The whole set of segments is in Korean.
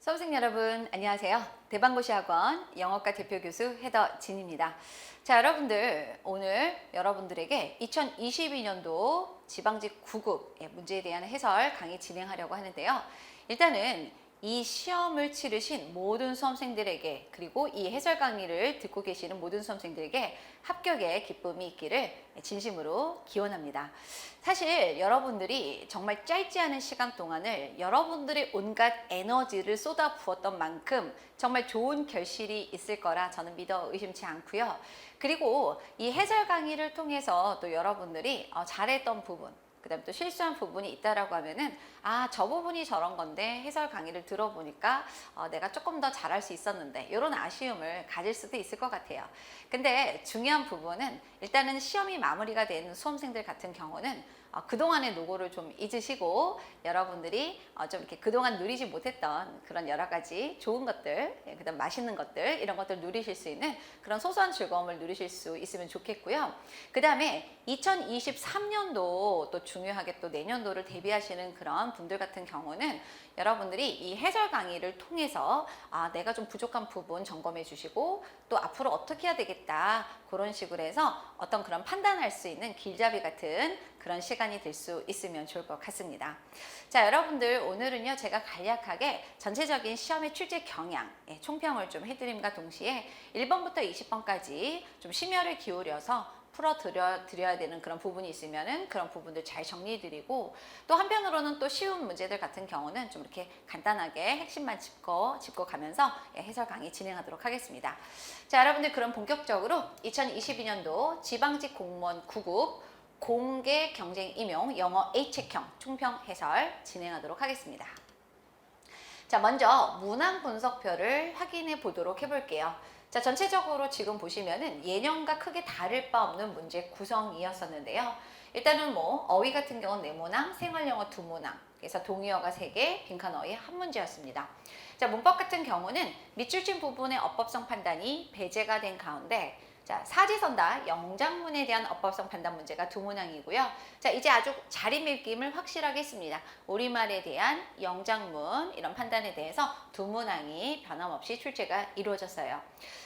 수험생 여러분 안녕하세요. 대방고시학원 영어과 대표 교수 헤더진입니다. 자, 여러분들 오늘 여러분들에게 2022년도 지방직 9급의 문제에 대한 해설 강의 진행하려고 하는데요. 일단은 이 시험을 치르신 모든 수험생들에게, 그리고 이 해설 강의를 듣고 계시는 모든 수험생들에게 합격의 기쁨이 있기를 진심으로 기원합니다. 사실 여러분들이 정말 짧지 않은 시간 동안을 여러분들의 온갖 에너지를 쏟아 부었던 만큼 정말 좋은 결실이 있을 거라 저는 믿어 의심치 않고요. 그리고 이 해설 강의를 통해서 또 여러분들이 잘했던 부분, 그 다음에 또 실수한 부분이 있다라고 하면은 저 부분이 저런 건데 해설 강의를 들어보니까 내가 조금 더 잘할 수 있었는데, 이런 아쉬움을 가질 수도 있을 것 같아요. 근데 중요한 부분은 일단은 시험이 마무리가 된 수험생들 같은 경우는 그동안의 노고를 좀 잊으시고 여러분들이 좀 이렇게 그동안 누리지 못했던 그런 여러 가지 좋은 것들, 그다음 맛있는 것들, 이런 것들 누리실 수 있는 그런 소소한 즐거움을 누리실 수 있으면 좋겠고요. 그 다음에 2023년도 또 중요하게 또 내년도를 대비하시는 그런 분들 같은 경우는 여러분들이 이 해설 강의를 통해서 내가 좀 부족한 부분 점검해 주시고, 또 앞으로 어떻게 해야 되겠다, 그런 식으로 해서 어떤 그런 판단할 수 있는 길잡이 같은 그런 시간이 될 수 있으면 좋을 것 같습니다. 자, 여러분들 오늘은요 제가 간략하게 전체적인 시험의 출제 경향 총평을 좀 해드림과 동시에 1번부터 20번까지 좀 심혈을 기울여서 풀어드려야 되는 그런 부분이 있으면은 그런 부분들 잘 정리해드리고, 또 한편으로는 또 쉬운 문제들 같은 경우는 좀 이렇게 간단하게 핵심만 짚고 가면서 해설 강의 진행하도록 하겠습니다. 자, 여러분들 그럼 본격적으로 2022년도 지방직 공무원 9급 공개 경쟁 임용 영어 A책형 총평 해설 진행하도록 하겠습니다. 자, 먼저 문항 분석표를 확인해 보도록 해볼게요. 자, 전체적으로 지금 보시면은 예년과 크게 다를 바 없는 문제 구성이었었는데요. 일단은 어휘 같은 경우는 4문항, 생활영어 2문항, 그래서 동의어가 3개, 빈칸 어휘 1문제였습니다. 자, 문법 같은 경우는 밑줄친 부분의 어법성 판단이 배제가 된 가운데, 자, 사지선다 영장문에 대한 어법성 판단 문제가 2문항이고요. 자, 이제 아주 자리매김을 확실하게 했습니다. 우리말에 대한 영장문 이런 판단에 대해서 2문항이 변함없이 출제가 이루어졌어요.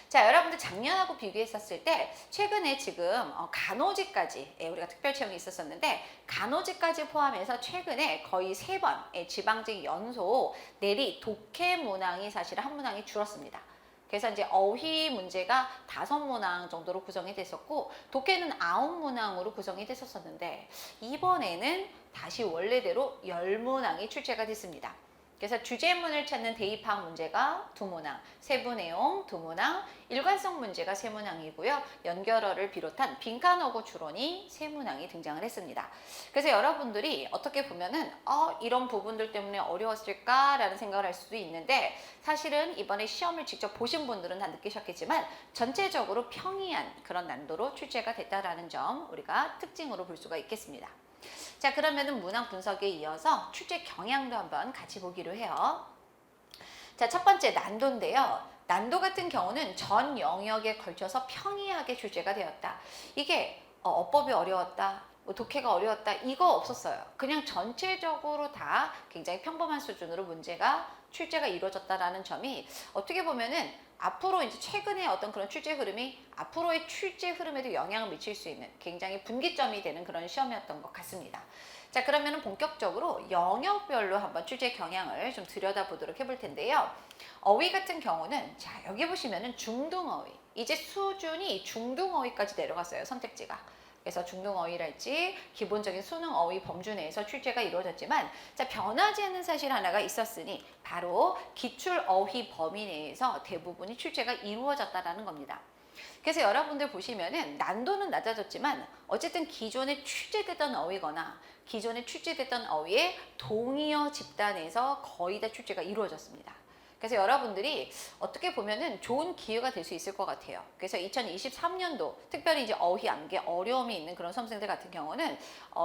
자, 여러분들 작년하고 비교했었을 때 최근에 지금 간호직까지 우리가 특별 채용이 있었었는데, 간호직까지 포함해서 최근에 거의 3번 지방직 연속 내리 독해 문항이 사실 한 문항이 줄었습니다. 그래서 이제 어휘 문제가 5문항 정도로 구성이 됐었고, 독해는 9문항으로 구성이 됐었는데, 이번에는 다시 원래대로 10문항이 출제가 됐습니다. 그래서 주제문을 찾는 대입학 문제가 2문항, 세부 내용 2문항, 일관성 문제가 3문항이고요. 연결어를 비롯한 빈칸어구 추론이 3문항이 등장을 했습니다. 그래서 여러분들이 어떻게 보면은 이런 부분들 때문에 어려웠을까라는 생각을 할 수도 있는데, 사실은 이번에 시험을 직접 보신 분들은 다 느끼셨겠지만 전체적으로 평이한 그런 난도로 출제가 됐다라는 점 우리가 특징으로 볼 수가 있겠습니다. 자, 그러면은 문항 분석에 이어서 출제 경향도 한번 같이 보기로 해요. 자, 첫 번째 난도인데요. 난도 같은 경우는 전 영역에 걸쳐서 평이하게 출제가 되었다. 이게 어법이 어려웠다, 독해가 어려웠다, 이거 없었어요. 그냥 전체적으로 다 굉장히 평범한 수준으로 문제가 출제가 이루어졌다라는 점이 어떻게 보면은 앞으로 이제 최근에 어떤 그런 출제 흐름이 앞으로의 출제 흐름에도 영향을 미칠 수 있는 굉장히 분기점이 되는 그런 시험이었던 것 같습니다. 자, 그러면은 본격적으로 영역별로 한번 출제 경향을 좀 들여다보도록 해볼 텐데요. 어휘 같은 경우는 자, 여기 보시면은 중등어휘, 이제 수준이 중등어휘까지 내려갔어요, 선택지가. 그래서 중등어휘랄지 기본적인 수능 어휘 범주 내에서 출제가 이루어졌지만, 자, 변하지 않는 사실 하나가 있었으니 바로 기출 어휘 범위 내에서 대부분이 출제가 이루어졌다라는 겁니다. 그래서 여러분들 보시면은 난도는 낮아졌지만 어쨌든 기존에 출제됐던 어휘거나 기존에 출제됐던 어휘의 동의어 집단에서 거의 다 출제가 이루어졌습니다. 그래서 여러분들이 어떻게 보면은 좋은 기회가 될 수 있을 것 같아요. 그래서 2023년도 특별히 이제 어휘 암기 어려움이 있는 그런 수험생들 같은 경우는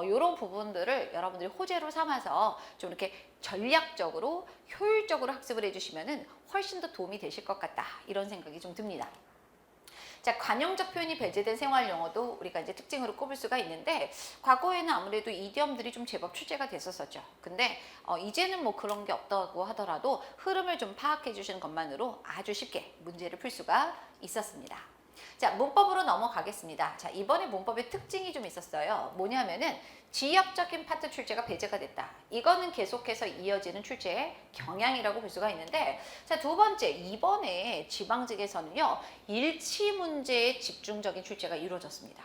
이런 부분들을 여러분들이 호재로 삼아서 좀 이렇게 전략적으로 효율적으로 학습을 해주시면은 훨씬 더 도움이 되실 것 같다, 이런 생각이 좀 듭니다. 자, 관용적 표현이 배제된 생활 영어도 우리가 이제 특징으로 꼽을 수가 있는데, 과거에는 아무래도 이디엄들이 좀 제법 출제가 됐었었죠. 근데 이제는 뭐 그런 게 없다고 하더라도 흐름을 좀 파악해 주시는 것만으로 아주 쉽게 문제를 풀 수가 있었습니다. 자, 문법으로 넘어가겠습니다. 자, 이번에 문법의 특징이 좀 있었어요. 뭐냐면은 지역적인 파트 출제가 배제가 됐다. 이거는 계속해서 이어지는 출제의 경향이라고 볼 수가 있는데, 자, 두 번째, 이번에 지방직에서는요, 일치 문제의 집중적인 출제가 이루어졌습니다.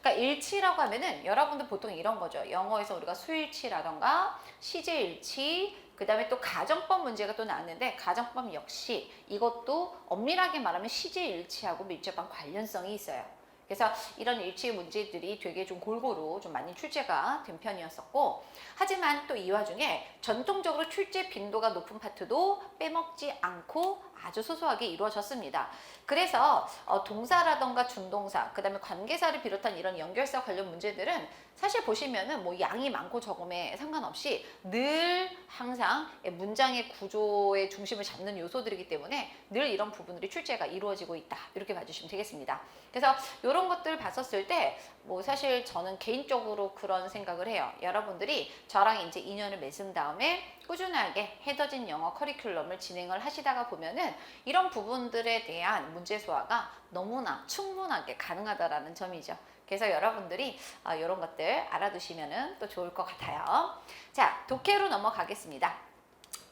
그러니까 일치라고 하면은 여러분들 보통 이런 거죠. 영어에서 우리가 수일치라던가 시제일치, 그 다음에 또 가정법 문제가 또 나왔는데, 가정법 역시 이것도 엄밀하게 말하면 시제일치하고 밀접한 관련성이 있어요. 그래서 이런 일치 문제들이 되게 좀 골고루 좀 많이 출제가 된 편이었었고, 하지만 또 이 와중에 전통적으로 출제 빈도가 높은 파트도 빼먹지 않고 아주 소소하게 이루어졌습니다. 그래서 동사라던가 준동사, 그 다음에 관계사를 비롯한 이런 연결사 관련 문제들은 사실 보시면은 뭐 양이 많고 적음에 상관없이 늘 항상 문장의 구조의 중심을 잡는 요소들이기 때문에 늘 이런 부분들이 출제가 이루어지고 있다. 이렇게 봐주시면 되겠습니다. 그래서 이런 것들 봤었을 때 뭐 사실 저는 개인적으로 그런 생각을 해요. 여러분들이 저랑 이제 인연을 맺은 다음에 꾸준하게 헤더진 영어 커리큘럼을 진행을 하시다가 보면은 이런 부분들에 대한 문제 소화가 너무나 충분하게 가능하다라는 점이죠. 그래서 여러분들이 이런 것들 알아두시면 또 좋을 것 같아요. 자, 독해로 넘어가겠습니다.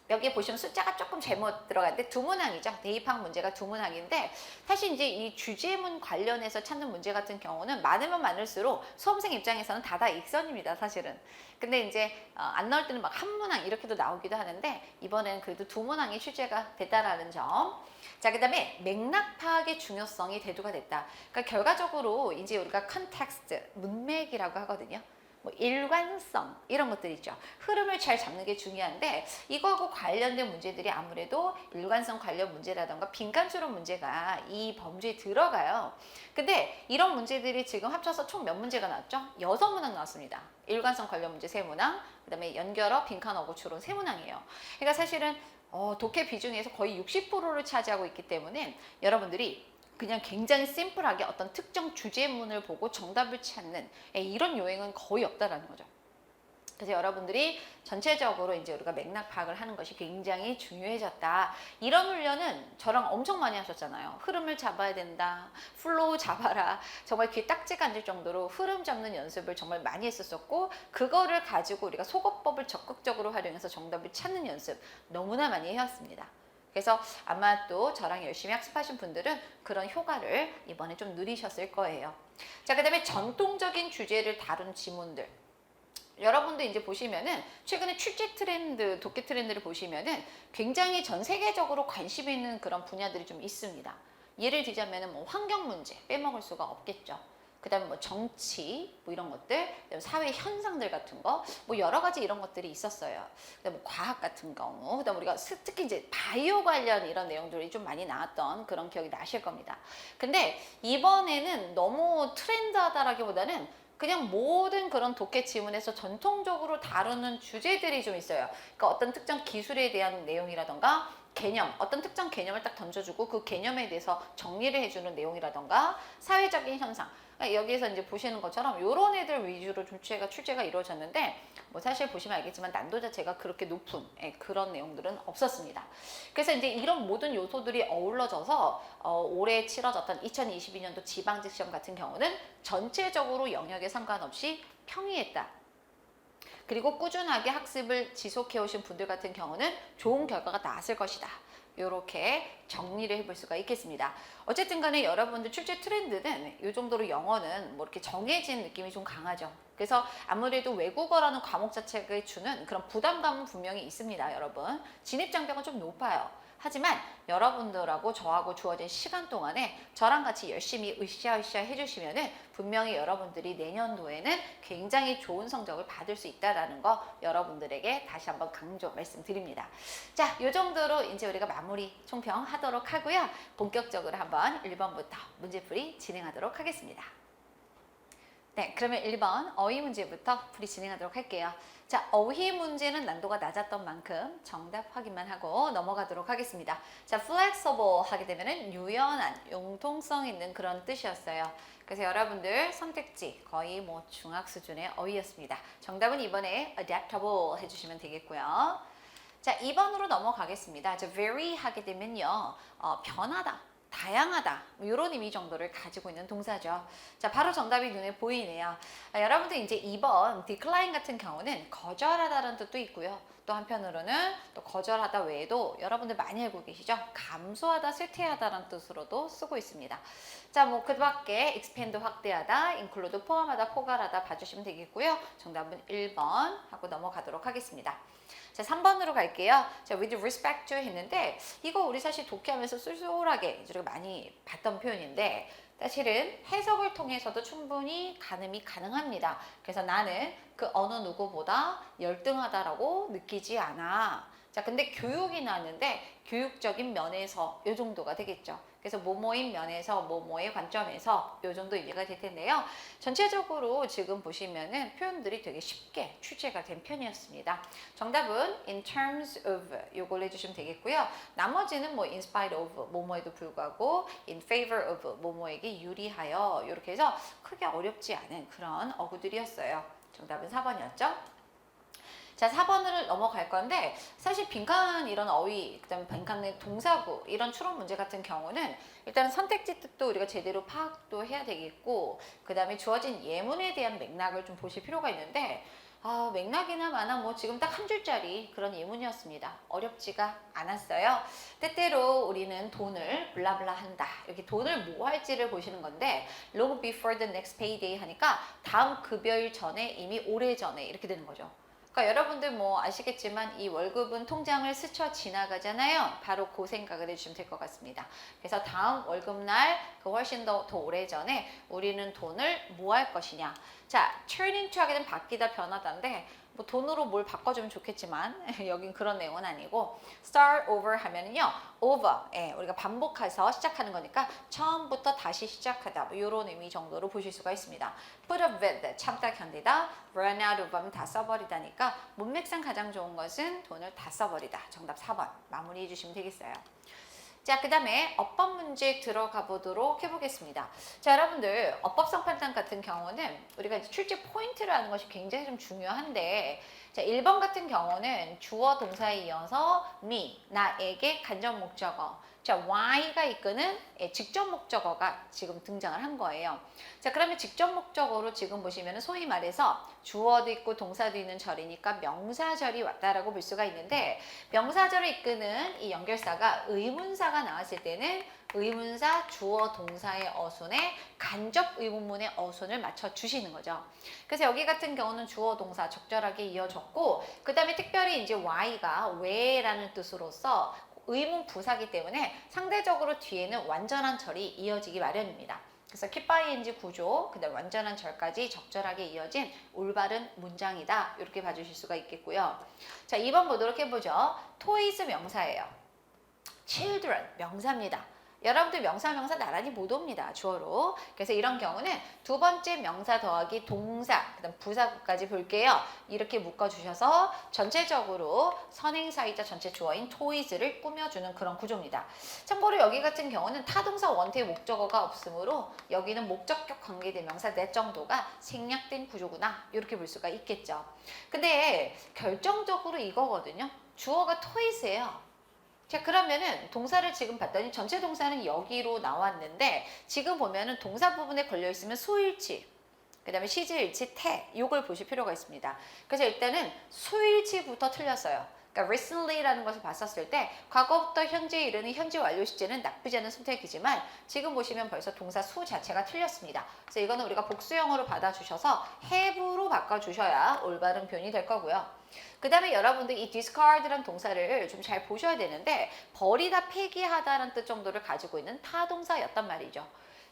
여기 보시면 숫자가 조금 잘못 들어갔는데 두 문항이죠. 대입학 문제가 두 문항인데, 사실 이제 이 주제문 관련해서 찾는 문제 같은 경우는 많으면 많을수록 수험생 입장에서는 다다익선입니다, 사실은. 근데 이제 안 나올 때는 막 한 문항 이렇게도 나오기도 하는데, 이번에는 그래도 두 문항이 출제가 됐다라는 점. 자, 그 다음에 맥락 파악의 중요성이 대두가 됐다. 그러니까 결과적으로 이제 우리가 컨텍스트, 문맥이라고 하거든요. 뭐 일관성 이런 것들 있죠. 흐름을 잘 잡는 게 중요한데, 이거하고 관련된 문제들이 아무래도 일관성 관련 문제라던가 빈칸수론 문제가 이 범주에 들어가요. 근데 이런 문제들이 지금 합쳐서 총 몇 문제가 나왔죠? 6문항 나왔습니다. 일관성 관련 문제 3문항, 그 다음에 연결어, 빈칸, 어구, 추론 3문항이에요. 그러니까 사실은 독해 비중에서 거의 60%를 차지하고 있기 때문에 여러분들이 그냥 굉장히 심플하게 어떤 특정 주제문을 보고 정답을 찾는 이런 요행은 거의 없다라는 거죠. 그래서 여러분들이 전체적으로 이제 우리가 맥락 파악을 하는 것이 굉장히 중요해졌다. 이런 훈련은 저랑 엄청 많이 하셨잖아요. 흐름을 잡아야 된다. 플로우 잡아라. 정말 귀에 딱지가 앉을 정도로 흐름 잡는 연습을 정말 많이 했었고, 그거를 가지고 우리가 속어법을 적극적으로 활용해서 정답을 찾는 연습 너무나 많이 해왔습니다. 그래서 아마 또 저랑 열심히 학습하신 분들은 그런 효과를 이번에 좀 누리셨을 거예요. 자, 그 다음에 전통적인 주제를 다룬 지문들. 여러분도 이제 보시면은 최근에 출제 트렌드, 독해 트렌드를 보시면은 굉장히 전 세계적으로 관심 있는 그런 분야들이 좀 있습니다. 예를 들자면은 뭐 환경 문제 빼먹을 수가 없겠죠. 그다음에 뭐 정치 뭐 이런 것들, 사회 현상들 같은 거, 뭐 여러 가지 이런 것들이 있었어요. 그다음에 뭐 과학 같은 경우, 그다음에 우리가 특히 이제 바이오 관련 이런 내용들이 좀 많이 나왔던 그런 기억이 나실 겁니다. 근데 이번에는 너무 트렌드하다라기보다는 그냥 모든 그런 독해 지문에서 전통적으로 다루는 주제들이 좀 있어요. 그러니까 어떤 특정 기술에 대한 내용이라던가 개념, 어떤 특정 개념을 딱 던져주고 그 개념에 대해서 정리를 해주는 내용이라던가 사회적인 현상. 여기에서 이제 보시는 것처럼 이런 애들 위주로 출제가 이루어졌는데, 뭐 사실 보시면 알겠지만 난도 자체가 그렇게 높은 그런 내용들은 없었습니다. 그래서 이제 이런 모든 요소들이 어우러져서 올해 치러졌던 2022년도 지방직 시험 같은 경우는 전체적으로 영역에 상관없이 평이했다. 그리고 꾸준하게 학습을 지속해 오신 분들 같은 경우는 좋은 결과가 나왔을 것이다. 이렇게 정리를 해볼 수가 있겠습니다. 어쨌든 간에 여러분들 출제 트렌드는 이 정도로 영어는 뭐 이렇게 정해진 느낌이 좀 강하죠. 그래서 아무래도 외국어라는 과목 자체가 주는 그런 부담감은 분명히 있습니다, 여러분. 진입장벽은 좀 높아요. 하지만 여러분들하고 저하고 주어진 시간 동안에 저랑 같이 열심히 으쌰으쌰 해주시면은 분명히 여러분들이 내년도에는 굉장히 좋은 성적을 받을 수 있다는 거 여러분들에게 다시 한번 강조 말씀드립니다. 자, 이 정도로 이제 우리가 마무리 총평하도록 하고요. 본격적으로 한번 1번부터 문제풀이 진행하도록 하겠습니다. 네, 그러면 1번 어휘 문제부터 풀이 진행하도록 할게요. 자, 어휘 문제는 난도가 낮았던 만큼 정답 확인만 하고 넘어가도록 하겠습니다. 자, flexible 하게 되면은 유연한, 융통성 있는 그런 뜻이었어요. 그래서 여러분들 선택지 거의 뭐 중학 수준의 어휘였습니다. 정답은 이번에 adaptable 해주시면 되겠고요. 자, 2번으로 넘어가겠습니다. 자, vary 하게 되면요, 변하다. 다양하다 이런 의미 정도를 가지고 있는 동사죠. 자, 바로 정답이 눈에 보이네요. 여러분들 이제 2번 decline 같은 경우는 거절하다라는 뜻도 있고요. 또 한편으로는 또 거절하다 외에도 여러분들 많이 알고 계시죠? 감소하다, 쇠퇴하다라는 뜻으로도 쓰고 있습니다. 자, 뭐 그 밖에 expand 확대하다, include 포함하다, 포괄하다 봐주시면 되겠고요. 정답은 1번 하고 넘어가도록 하겠습니다. 자, 3번으로 갈게요. 자, with respect to 했는데 이거 우리 사실 독해하면서 쏠쏠하게 우리가 많이 봤던 표현인데 사실은 해석을 통해서도 충분히 가늠이 가능합니다. 그래서 나는 그 어느 누구보다 열등하다라고 느끼지 않아. 자, 근데 교육이 나왔는데 교육적인 면에서 이 정도가 되겠죠. 그래서 뭐뭐인 면에서 뭐뭐의 관점에서 이 정도 의미가 될 텐데요. 전체적으로 지금 보시면은 표현들이 되게 쉽게 출제가 된 편이었습니다. 정답은 in terms of 요걸 해주시면 되겠고요. 나머지는 뭐 in spite of 뭐뭐에도 불구하고 in favor of 뭐뭐에게 유리하여 이렇게 해서 크게 어렵지 않은 그런 어구들이었어요. 정답은 4번이었죠. 자, 4번을 넘어갈 건데 사실 빈칸 이런 어휘, 그다음에 빈칸의 동사구 이런 추론 문제 같은 경우는 일단 선택지 뜻도 우리가 제대로 파악도 해야 되겠고 그다음에 주어진 예문에 대한 맥락을 좀 보실 필요가 있는데 맥락이나 마나 뭐 지금 딱 한 줄짜리 그런 예문이었습니다. 어렵지가 않았어요. 때때로 우리는 돈을 블라블라 한다. 이렇게 돈을 뭐 할지를 보시는 건데 long before the next payday 하니까 다음 급여일 전에 이미 오래전에 이렇게 되는 거죠. 그러니까 여러분들 뭐 아시겠지만 이 월급은 통장을 스쳐 지나가잖아요. 바로 그 생각을 해주시면 될 것 같습니다. 그래서 다음 월급날 그 훨씬 더 오래전에 우리는 돈을 뭐 할 것이냐. 자, turn into 하게 되면 바뀌다 변하다인데 뭐 돈으로 뭘 바꿔주면 좋겠지만 여긴 그런 내용은 아니고 start over 하면은요 over 우리가 반복해서 시작하는 거니까 처음부터 다시 시작하다 뭐 이런 의미 정도로 보실 수가 있습니다. put up with 참다 견디다 run out of 하면 다 써버리다니까 문맥상 가장 좋은 것은 돈을 다 써버리다. 정답 4번 마무리해 주시면 되겠어요. 자, 그 다음에 어법 문제 들어가 보도록 해보겠습니다. 자, 여러분들 어법성 판단 같은 경우는 우리가 이제 출제 포인트를 아는 것이 굉장히 좀 중요한데 자, 1번 같은 경우는 주어 동사에 이어서 me, 나에게 간접 목적어 자, Y가 이끄는 직접 목적어가 지금 등장을 한 거예요. 자, 그러면 직접 목적어로 지금 보시면 소위 말해서 주어도 있고 동사도 있는 절이니까 명사절이 왔다라고 볼 수가 있는데 명사절을 이끄는 이 연결사가 의문사가 나왔을 때는 의문사 주어 동사의 어순에 간접 의문문의 어순을 맞춰 주시는 거죠. 그래서 여기 같은 경우는 주어 동사 적절하게 이어졌고 그 다음에 특별히 이제 Y가 왜라는 뜻으로서 의문 부사기 때문에 상대적으로 뒤에는 완전한 절이 이어지기 마련입니다. 그래서 keep by ing 구조, 그다음 완전한 절까지 적절하게 이어진 올바른 문장이다. 이렇게 봐주실 수가 있겠고요. 자, 2번 보도록 해보죠. toys 명사예요. children 명사입니다. 여러분들 명사 나란히 못 옵니다. 주어로. 그래서 이런 경우는 두 번째 명사 더하기 동사, 그다음 부사구까지 볼게요. 이렇게 묶어주셔서 전체적으로 선행사이자 전체 주어인 toys를 꾸며주는 그런 구조입니다. 참고로 여기 같은 경우는 타동사 원태의 목적어가 없으므로 여기는 목적격 관계대명사 넷 정도가 생략된 구조구나. 이렇게 볼 수가 있겠죠. 근데 결정적으로 이거거든요. 주어가 toys예요. 자, 그러면은 동사를 지금 봤더니 전체 동사는 여기로 나왔는데 지금 보면은 동사 부분에 걸려 있으면 수일치, 그 다음에 시제일치, 태 이걸 보실 필요가 있습니다. 그래서 일단은 수일치부터 틀렸어요. 그러니까 recently라는 것을 봤었을 때 과거부터 현재에 이르는 현재 완료 시제는 나쁘지 않은 선택이지만 지금 보시면 벌써 동사 수 자체가 틀렸습니다. 그래서 이거는 우리가 복수형으로 받아주셔서 have로 바꿔주셔야 올바른 표현이 될 거고요. 그 다음에 여러분들 이 discard라는 동사를 좀 잘 보셔야 되는데 버리다, 폐기하다라는 뜻 정도를 가지고 있는 타동사였단 말이죠.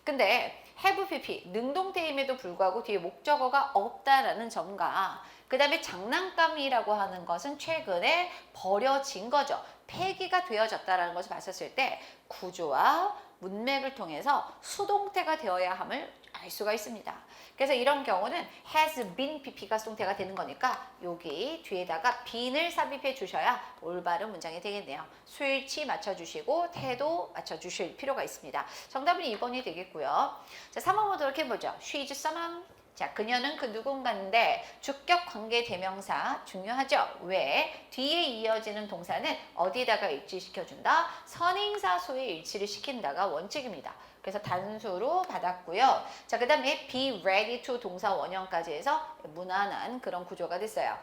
근데 have pp 능동태임에도 불구하고 뒤에 목적어가 없다라는 점과 그 다음에 장난감이라고 하는 것은 최근에 버려진 거죠. 폐기가 되어졌다라는 것을 봤었을 때 구조와 문맥을 통해서 수동태가 되어야 함을 알 수가 있습니다. 그래서 이런 경우는 has been pp가 수동태가 되는 거니까 여기 뒤에다가 bean을 삽입해 주셔야 올바른 문장이 되겠네요. 수일치 맞춰주시고 태도 맞춰주실 필요가 있습니다. 정답은 2번이 되겠고요. 자, 3번 보도록 해보죠. She's someone. 자, 그녀는 그 누군가인데 주격 관계 대명사 중요하죠. 왜? 뒤에 이어지는 동사는 어디다가 일치시켜준다? 선행사 소에 일치를 시킨다가 원칙입니다. 그래서 단수로 받았고요. 자, 그 다음에 be ready to 동사 원형까지 해서 무난한 그런 구조가 됐어요.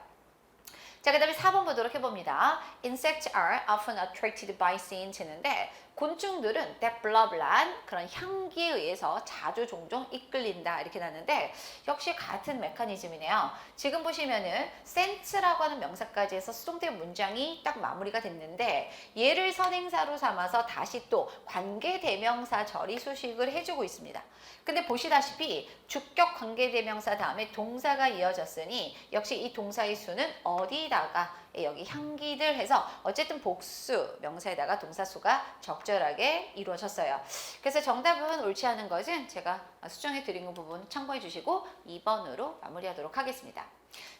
자, 그 다음에 4번 보도록 해봅니다. Insects are often attracted by scents 했는데 곤충들은 that blah blah한 그런 향기에 의해서 자주 종종 이끌린다 이렇게 나는데 역시 같은 메커니즘이네요. 지금 보시면은 scents라고 하는 명사까지 해서 수동태 문장이 딱 마무리가 됐는데 얘를 선행사로 삼아서 다시 또 관계대명사 절이 수식을 해주고 있습니다. 근데 보시다시피 주격 관계대명사 다음에 동사가 이어졌으니 역시 이 동사의 수는 어디다가 여기 향기들 해서 어쨌든 복수 명사에다가 동사수가 적절하게 이루어졌어요. 그래서 정답은 옳지 않은 것은 제가 수정해 드린 부분 참고해 주시고 2번으로 마무리하도록 하겠습니다.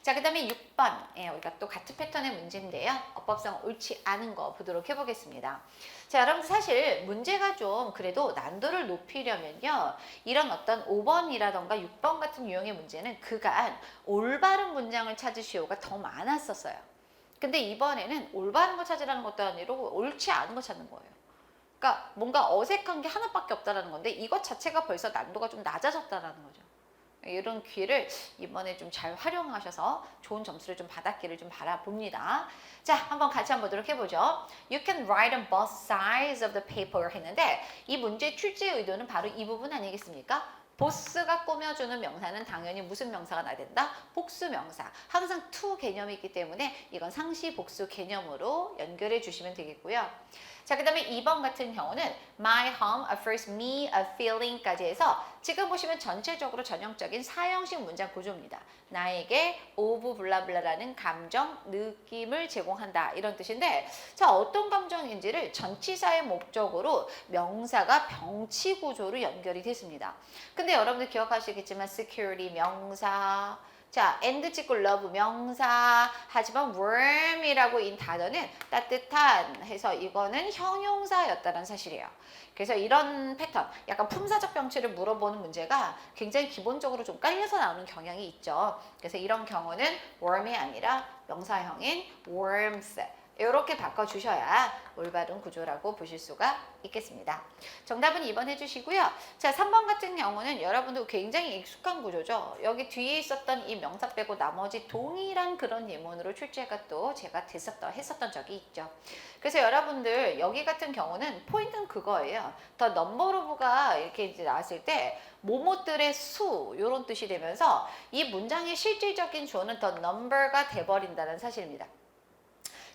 자, 그 다음에 6번. 우리가 또 같은 패턴의 문제인데요. 어법상 옳지 않은 거 보도록 해보겠습니다. 자, 여러분들 사실 문제가 좀 그래도 난도를 높이려면요. 이런 어떤 5번이라던가 6번 같은 유형의 문제는 그간 올바른 문장을 찾으시오가 더 많았었어요. 근데 이번에는 올바른 거 찾으라는 것도 아니고 옳지 않은 거 찾는 거예요. 그러니까 뭔가 어색한 게 하나밖에 없다라는 건데 이것 자체가 벌써 난도가 좀 낮아졌다라는 거죠. 이런 기회를 이번에 좀 잘 활용하셔서 좋은 점수를 좀 받았기를 좀 바라봅니다. 자, 한번 같이 한번 보도록 해보죠. You can write on both sides of the paper 했는데 이 문제의 출제 의도는 바로 이 부분 아니겠습니까? 보스가 꾸며주는 명사는 당연히 무슨 명사가 나야 된다? 복수 명사. 항상 to 개념이 있기 때문에 이건 상시 복수 개념으로 연결해 주시면 되겠고요. 자, 그 다음에 2번 같은 경우는 my home offers me a feeling까지 해서 지금 보시면 전체적으로 전형적인 사형식 문장 구조입니다. 나에게 of 블라블라라는 감정, 느낌을 제공한다 이런 뜻인데 자, 어떤 감정인지를 전치사의 목적으로 명사가 병치 구조로 연결이 됐습니다. 근데 여러분들 기억하시겠지만 security 명사, 자, and 찍고 love 명사, 하지만 warm이라고 인 단어는 따뜻한 해서 이거는 형용사였다는 사실이에요. 그래서 이런 패턴, 약간 품사적 병치를 물어보는 문제가 굉장히 기본적으로 좀 깔려서 나오는 경향이 있죠. 그래서 이런 경우는 warm이 아니라 명사형인 warms 이렇게 바꿔주셔야 올바른 구조라고 보실 수가 있겠습니다. 정답은 2번 해주시고요. 자, 3번 같은 경우는 여러분도 굉장히 익숙한 구조죠. 여기 뒤에 있었던 이 명사 빼고 나머지 동일한 그런 예문으로 출제가 또 제가 했었던 적이 있죠. 그래서 여러분들 여기 같은 경우는 포인트는 그거예요. 더 넘버 오브가 이렇게 이제 나왔을 때 모모들의 수 이런 뜻이 되면서 이 문장의 실질적인 주어는 더 넘버가 돼버린다는 사실입니다.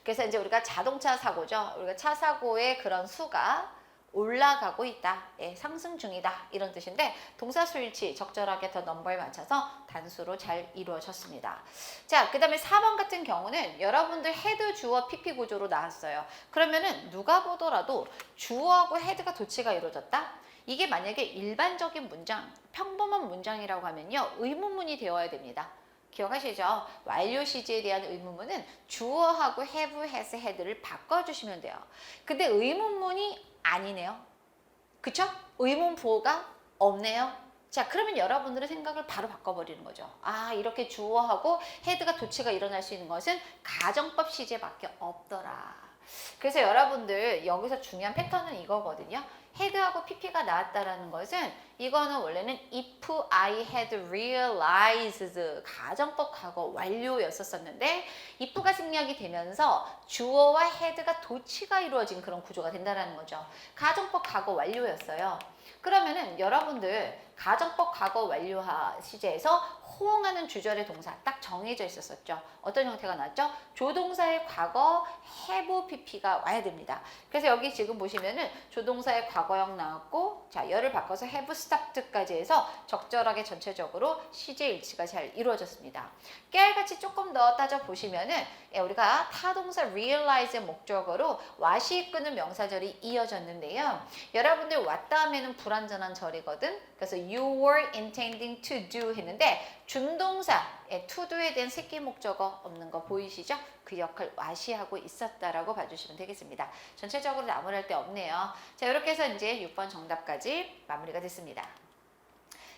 그래서 이제 우리가 자동차 사고죠. 우리가 차 사고의 그런 수가 올라가고 있다. 예, 상승 중이다. 이런 뜻인데 동사 수일치 적절하게 더 넘버에 맞춰서 단수로 잘 이루어졌습니다. 자, 그 다음에 4번 같은 경우는 여러분들 헤드, 주어, PP 구조로 나왔어요. 그러면은 누가 보더라도 주어하고 헤드가 도치가 이루어졌다? 이게 만약에 일반적인 문장, 평범한 문장이라고 하면요. 의문문이 되어야 됩니다. 기억하시죠? 완료 시제에 대한 의문문은 주어하고 have, has, had를 바꿔주시면 돼요. 근데 의문문이 아니네요. 그쵸? 의문 부호가 없네요. 자, 그러면 여러분들의 생각을 바로 바꿔버리는 거죠. 아, 이렇게 주어하고 had가 도치가 일어날 수 있는 것은 가정법 시제밖에 없더라. 그래서 여러분들 여기서 중요한 패턴은 이거거든요. had하고 pp가 나왔다라는 것은 이거는 원래는 if I had realized 가정법 과거 완료였었는데 if가 생략이 되면서 주어와 had가 도치가 이루어진 그런 구조가 된다는 거죠. 가정법 과거 완료였어요. 그러면은 여러분들 가정법 과거 완료하 시제에서 호응하는 주절의 동사 딱 정해져 있었었죠. 어떤 형태가 나왔죠? 조동사의 과거 have pp가 와야 됩니다. 그래서 여기 지금 보시면은 조동사의 과거 과거형 나왔고, 자, 열을 바꿔서 have stopped까지 해서 적절하게 전체적으로 시제 일치가 잘 이루어졌습니다. 깨알같이 조금 더 따져보시면은 우리가 타동사 realize의 목적어로 와시 이끄는 명사절이 이어졌는데요. 여러분들 왔다 하면은 불완전한 절이거든. 그래서 you were intending to do 했는데 준동사 to do에 대한 새끼 목적어 없는 거 보이시죠? 그 역할 와시하고 있었다라고 봐주시면 되겠습니다. 전체적으로 나무랄 데 없네요. 자, 이렇게 해서 이제 6번 정답까지 마무리가 됐습니다.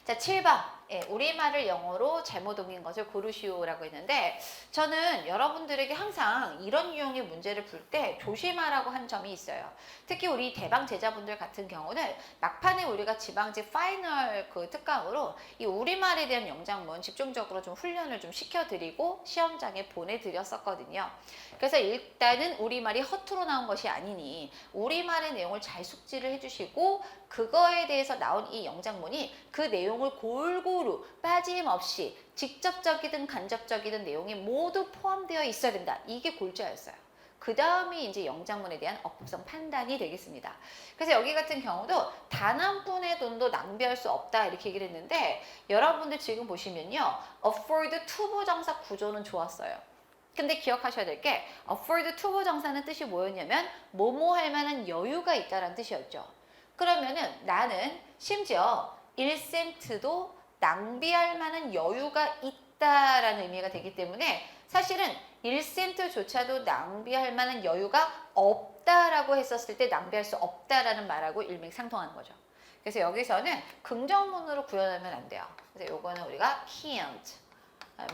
자, 7번. 우리말을 영어로 잘못 옮긴 것을 고르시오라고 했는데 저는 여러분들에게 항상 이런 유형의 문제를 풀 때 조심하라고 한 점이 있어요. 특히 우리 대방 제자분들 같은 경우는 막판에 우리가 지방직 파이널 그 특강으로 이 우리말에 대한 영장문 집중적으로 좀 훈련을 좀 시켜드리고 시험장에 보내드렸었거든요. 그래서 일단은 우리말이 허투루 나온 것이 아니니 우리말의 내용을 잘 숙지를 해주시고 그거에 대해서 나온 이 영장문이 그 내용을 골고루 빠짐없이 직접적이든 간접적이든 내용이 모두 포함되어 있어야 된다. 이게 골자였어요. 그 다음이 이제 영장문에 대한 어법성 판단이 되겠습니다. 그래서 여기 같은 경우도 단 한 푼의 돈도 낭비할 수 없다 이렇게 얘기를 했는데 여러분들 지금 보시면요. afford 투부정사 구조는 좋았어요. 근데 기억하셔야 될 게 afford 투부정사는 뜻이 뭐였냐면 뭐뭐 할 만한 여유가 있다라는 뜻이었죠. 그러면은 나는 심지어 1센트도 낭비할 만한 여유가 있다라는 의미가 되기 때문에 사실은 1센트조차도 낭비할 만한 여유가 없다라고 했었을 때 낭비할 수 없다라는 말하고 일맥상통하는 거죠. 그래서 여기서는 긍정문으로 구현하면 안 돼요. 그래서 요거는 우리가 can't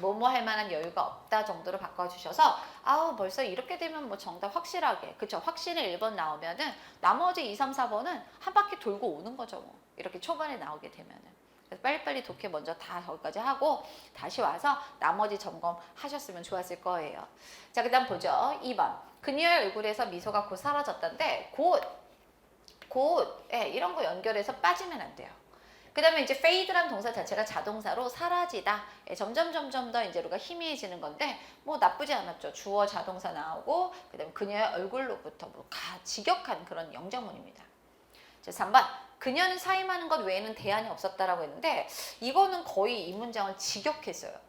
뭐뭐 할 만한 여유가 없다 정도로 바꿔주셔서 아우 벌써 이렇게 되면 뭐 정답 확실하게 그쵸 확신의 1번 나오면은 나머지 2, 3, 4번은 한 바퀴 돌고 오는 거죠 뭐 이렇게 초반에 나오게 되면은 그래서 빨리빨리 독해 먼저 다 저기까지 하고 다시 와서 나머지 점검하셨으면 좋았을 거예요. 자 그 다음 보죠. 2번 그녀의 얼굴에서 미소가 곧 사라졌던데 곧 이런 거 연결해서 빠지면 안 돼요. 그 다음에 이제 fade란 동사 자체가 자동사로 사라지다. 점점 더 이제 우리가 희미해지는 건데 뭐 나쁘지 않았죠. 주어 자동사 나오고 그 다음에 그녀의 얼굴로부터 뭐 직역한 그런 영장문입니다. 자, 3번 그녀는 사임하는 것 외에는 대안이 없었다라고 했는데 이거는 거의 이 문장을 직역했어요.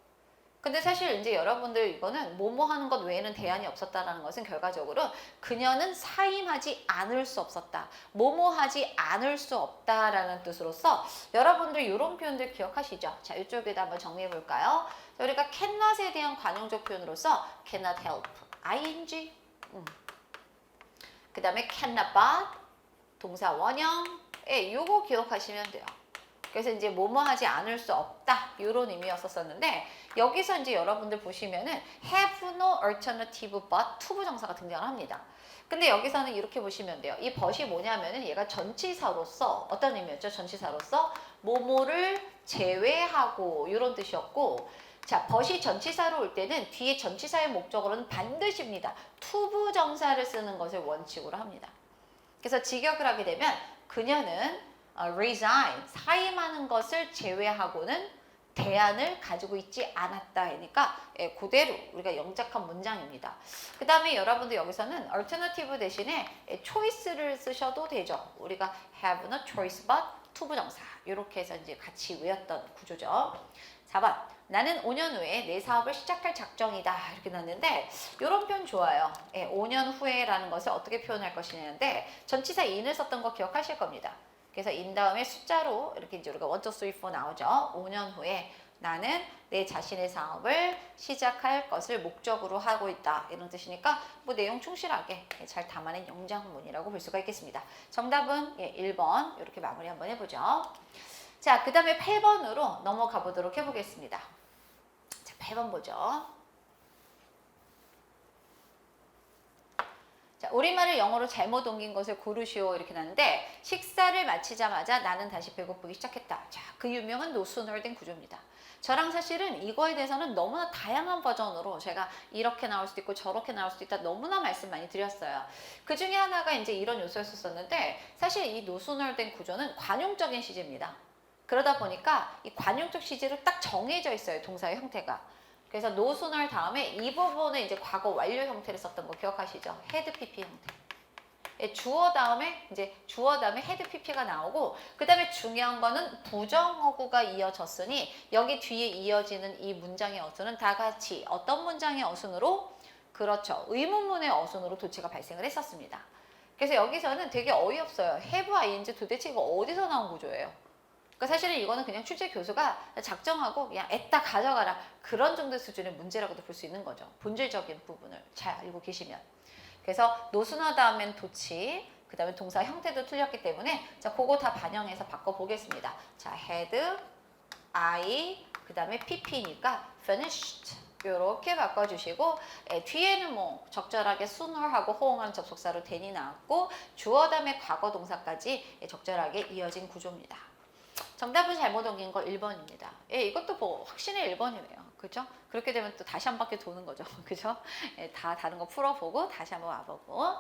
근데 사실 이제 여러분들 이거는 뭐뭐 하는 것 외에는 대안이 없었다라는 것은 결과적으로 그녀는 사임하지 않을 수 없었다. 뭐뭐 하지 않을 수 없다라는 뜻으로서 여러분들 이런 표현들 기억하시죠? 자, 이쪽에다 한번 정리해 볼까요? 자, 우리가 cannot에 대한 관용적 표현으로서 cannot help, ing. 그 다음에 cannot but, 동사 원형. 요거 기억하시면 돼요. 그래서 이제 뭐뭐 하지 않을 수 없다 이런 의미였었는데 여기서 이제 여러분들 보시면은 have no alternative but 투부정사가 등장을 합니다. 근데 여기서는 이렇게 보시면 돼요. 이 but이 뭐냐면은 얘가 전치사로서 어떤 의미였죠? 전치사로서 뭐뭐를 제외하고 이런 뜻이었고 자 but이 전치사로 올 때는 뒤에 전치사의 목적어로는 반드시입니다. 투부정사를 쓰는 것을 원칙으로 합니다. 그래서 직역을 하게 되면 그녀는 resign, 사임하는 것을 제외하고는 대안을 가지고 있지 않았다 하니까 그대로 우리가 영작한 문장입니다. 그 다음에 여러분들 여기서는 alternative 대신에 choice를 쓰셔도 되죠. 우리가 have no choice but 투부정사 이렇게 해서 이제 같이 외웠던 구조죠. 4번 나는 5년 후에 내 사업을 시작할 작정이다 이렇게 났는데 이런 표현 좋아요. 5년 후에라는 것을 어떻게 표현할 것이냐인데 전치사 in을 썼던 거 기억하실 겁니다. 그래서 in 다음에 숫자로 이렇게 이제 우리가 1, 2, 3, 4 나오죠. 5년 후에 나는 내 자신의 사업을 시작할 것을 목적으로 하고 있다. 이런 뜻이니까 뭐 내용 충실하게 잘 담아낸 영장문이라고 볼 수가 있겠습니다. 정답은 1번 이렇게 마무리 한번 해보죠. 자, 그 다음에 8번으로 넘어가 보도록 해보겠습니다. 자, 8번 보죠. 자, 우리말을 영어로 잘못 옮긴 것을 고르시오 이렇게 나는데 식사를 마치자마자 나는 다시 배고프기 시작했다. 자, 그 유명한 no sooner than 구조입니다. 저랑 사실은 이거에 대해서는 너무나 다양한 버전으로 제가 이렇게 나올 수도 있고 저렇게 나올 수도 있다 너무나 말씀 많이 드렸어요. 그 중에 하나가 이제 이런 요소였었는데 사실 이 no sooner than 구조는 관용적인 시제입니다. 그러다 보니까 이 관용적 시제로 딱 정해져 있어요. 동사의 형태가. 그래서 no sooner 다음에 이 부분은 이제 과거 완료 형태를 썼던 거 기억하시죠? had pp 형태. 주어 다음에 헤드 PP가 나오고 그 다음에 중요한 거는 부정어구가 이어졌으니 여기 뒤에 이어지는 이 문장의 어순은 다 같이 어떤 문장의 어순으로? 그렇죠. 의문문의 어순으로 도체가 발생을 했었습니다. 그래서 여기서는 되게 어이없어요. have ing 도대체 이거 어디서 나온 구조예요? 그러니까 사실은 이거는 그냥 출제 교수가 작정하고 그냥 애따 가져가라 그런 정도 수준의 문제라고도 볼 수 있는 거죠. 본질적인 부분을 잘 알고 계시면. 그래서 노순화 다음엔 도치, 그 다음에 동사 형태도 틀렸기 때문에 자 그거 다 반영해서 바꿔보겠습니다. 자 had, I, 그 다음에 pp니까 finished 이렇게 바꿔주시고 뒤에는 뭐 적절하게 sooner하고 호응한 접속사로 then이 나왔고 주어 다음에 과거 동사까지 적절하게 이어진 구조입니다. 정답을 잘못 옮긴 거 1번입니다. 이것도 뭐 확신의 1번이네요. 그죠? 그렇게 되면 또 다시 한 바퀴 도는 거죠. 그죠? 다 다른 거 풀어보고 다시 한번 와보고.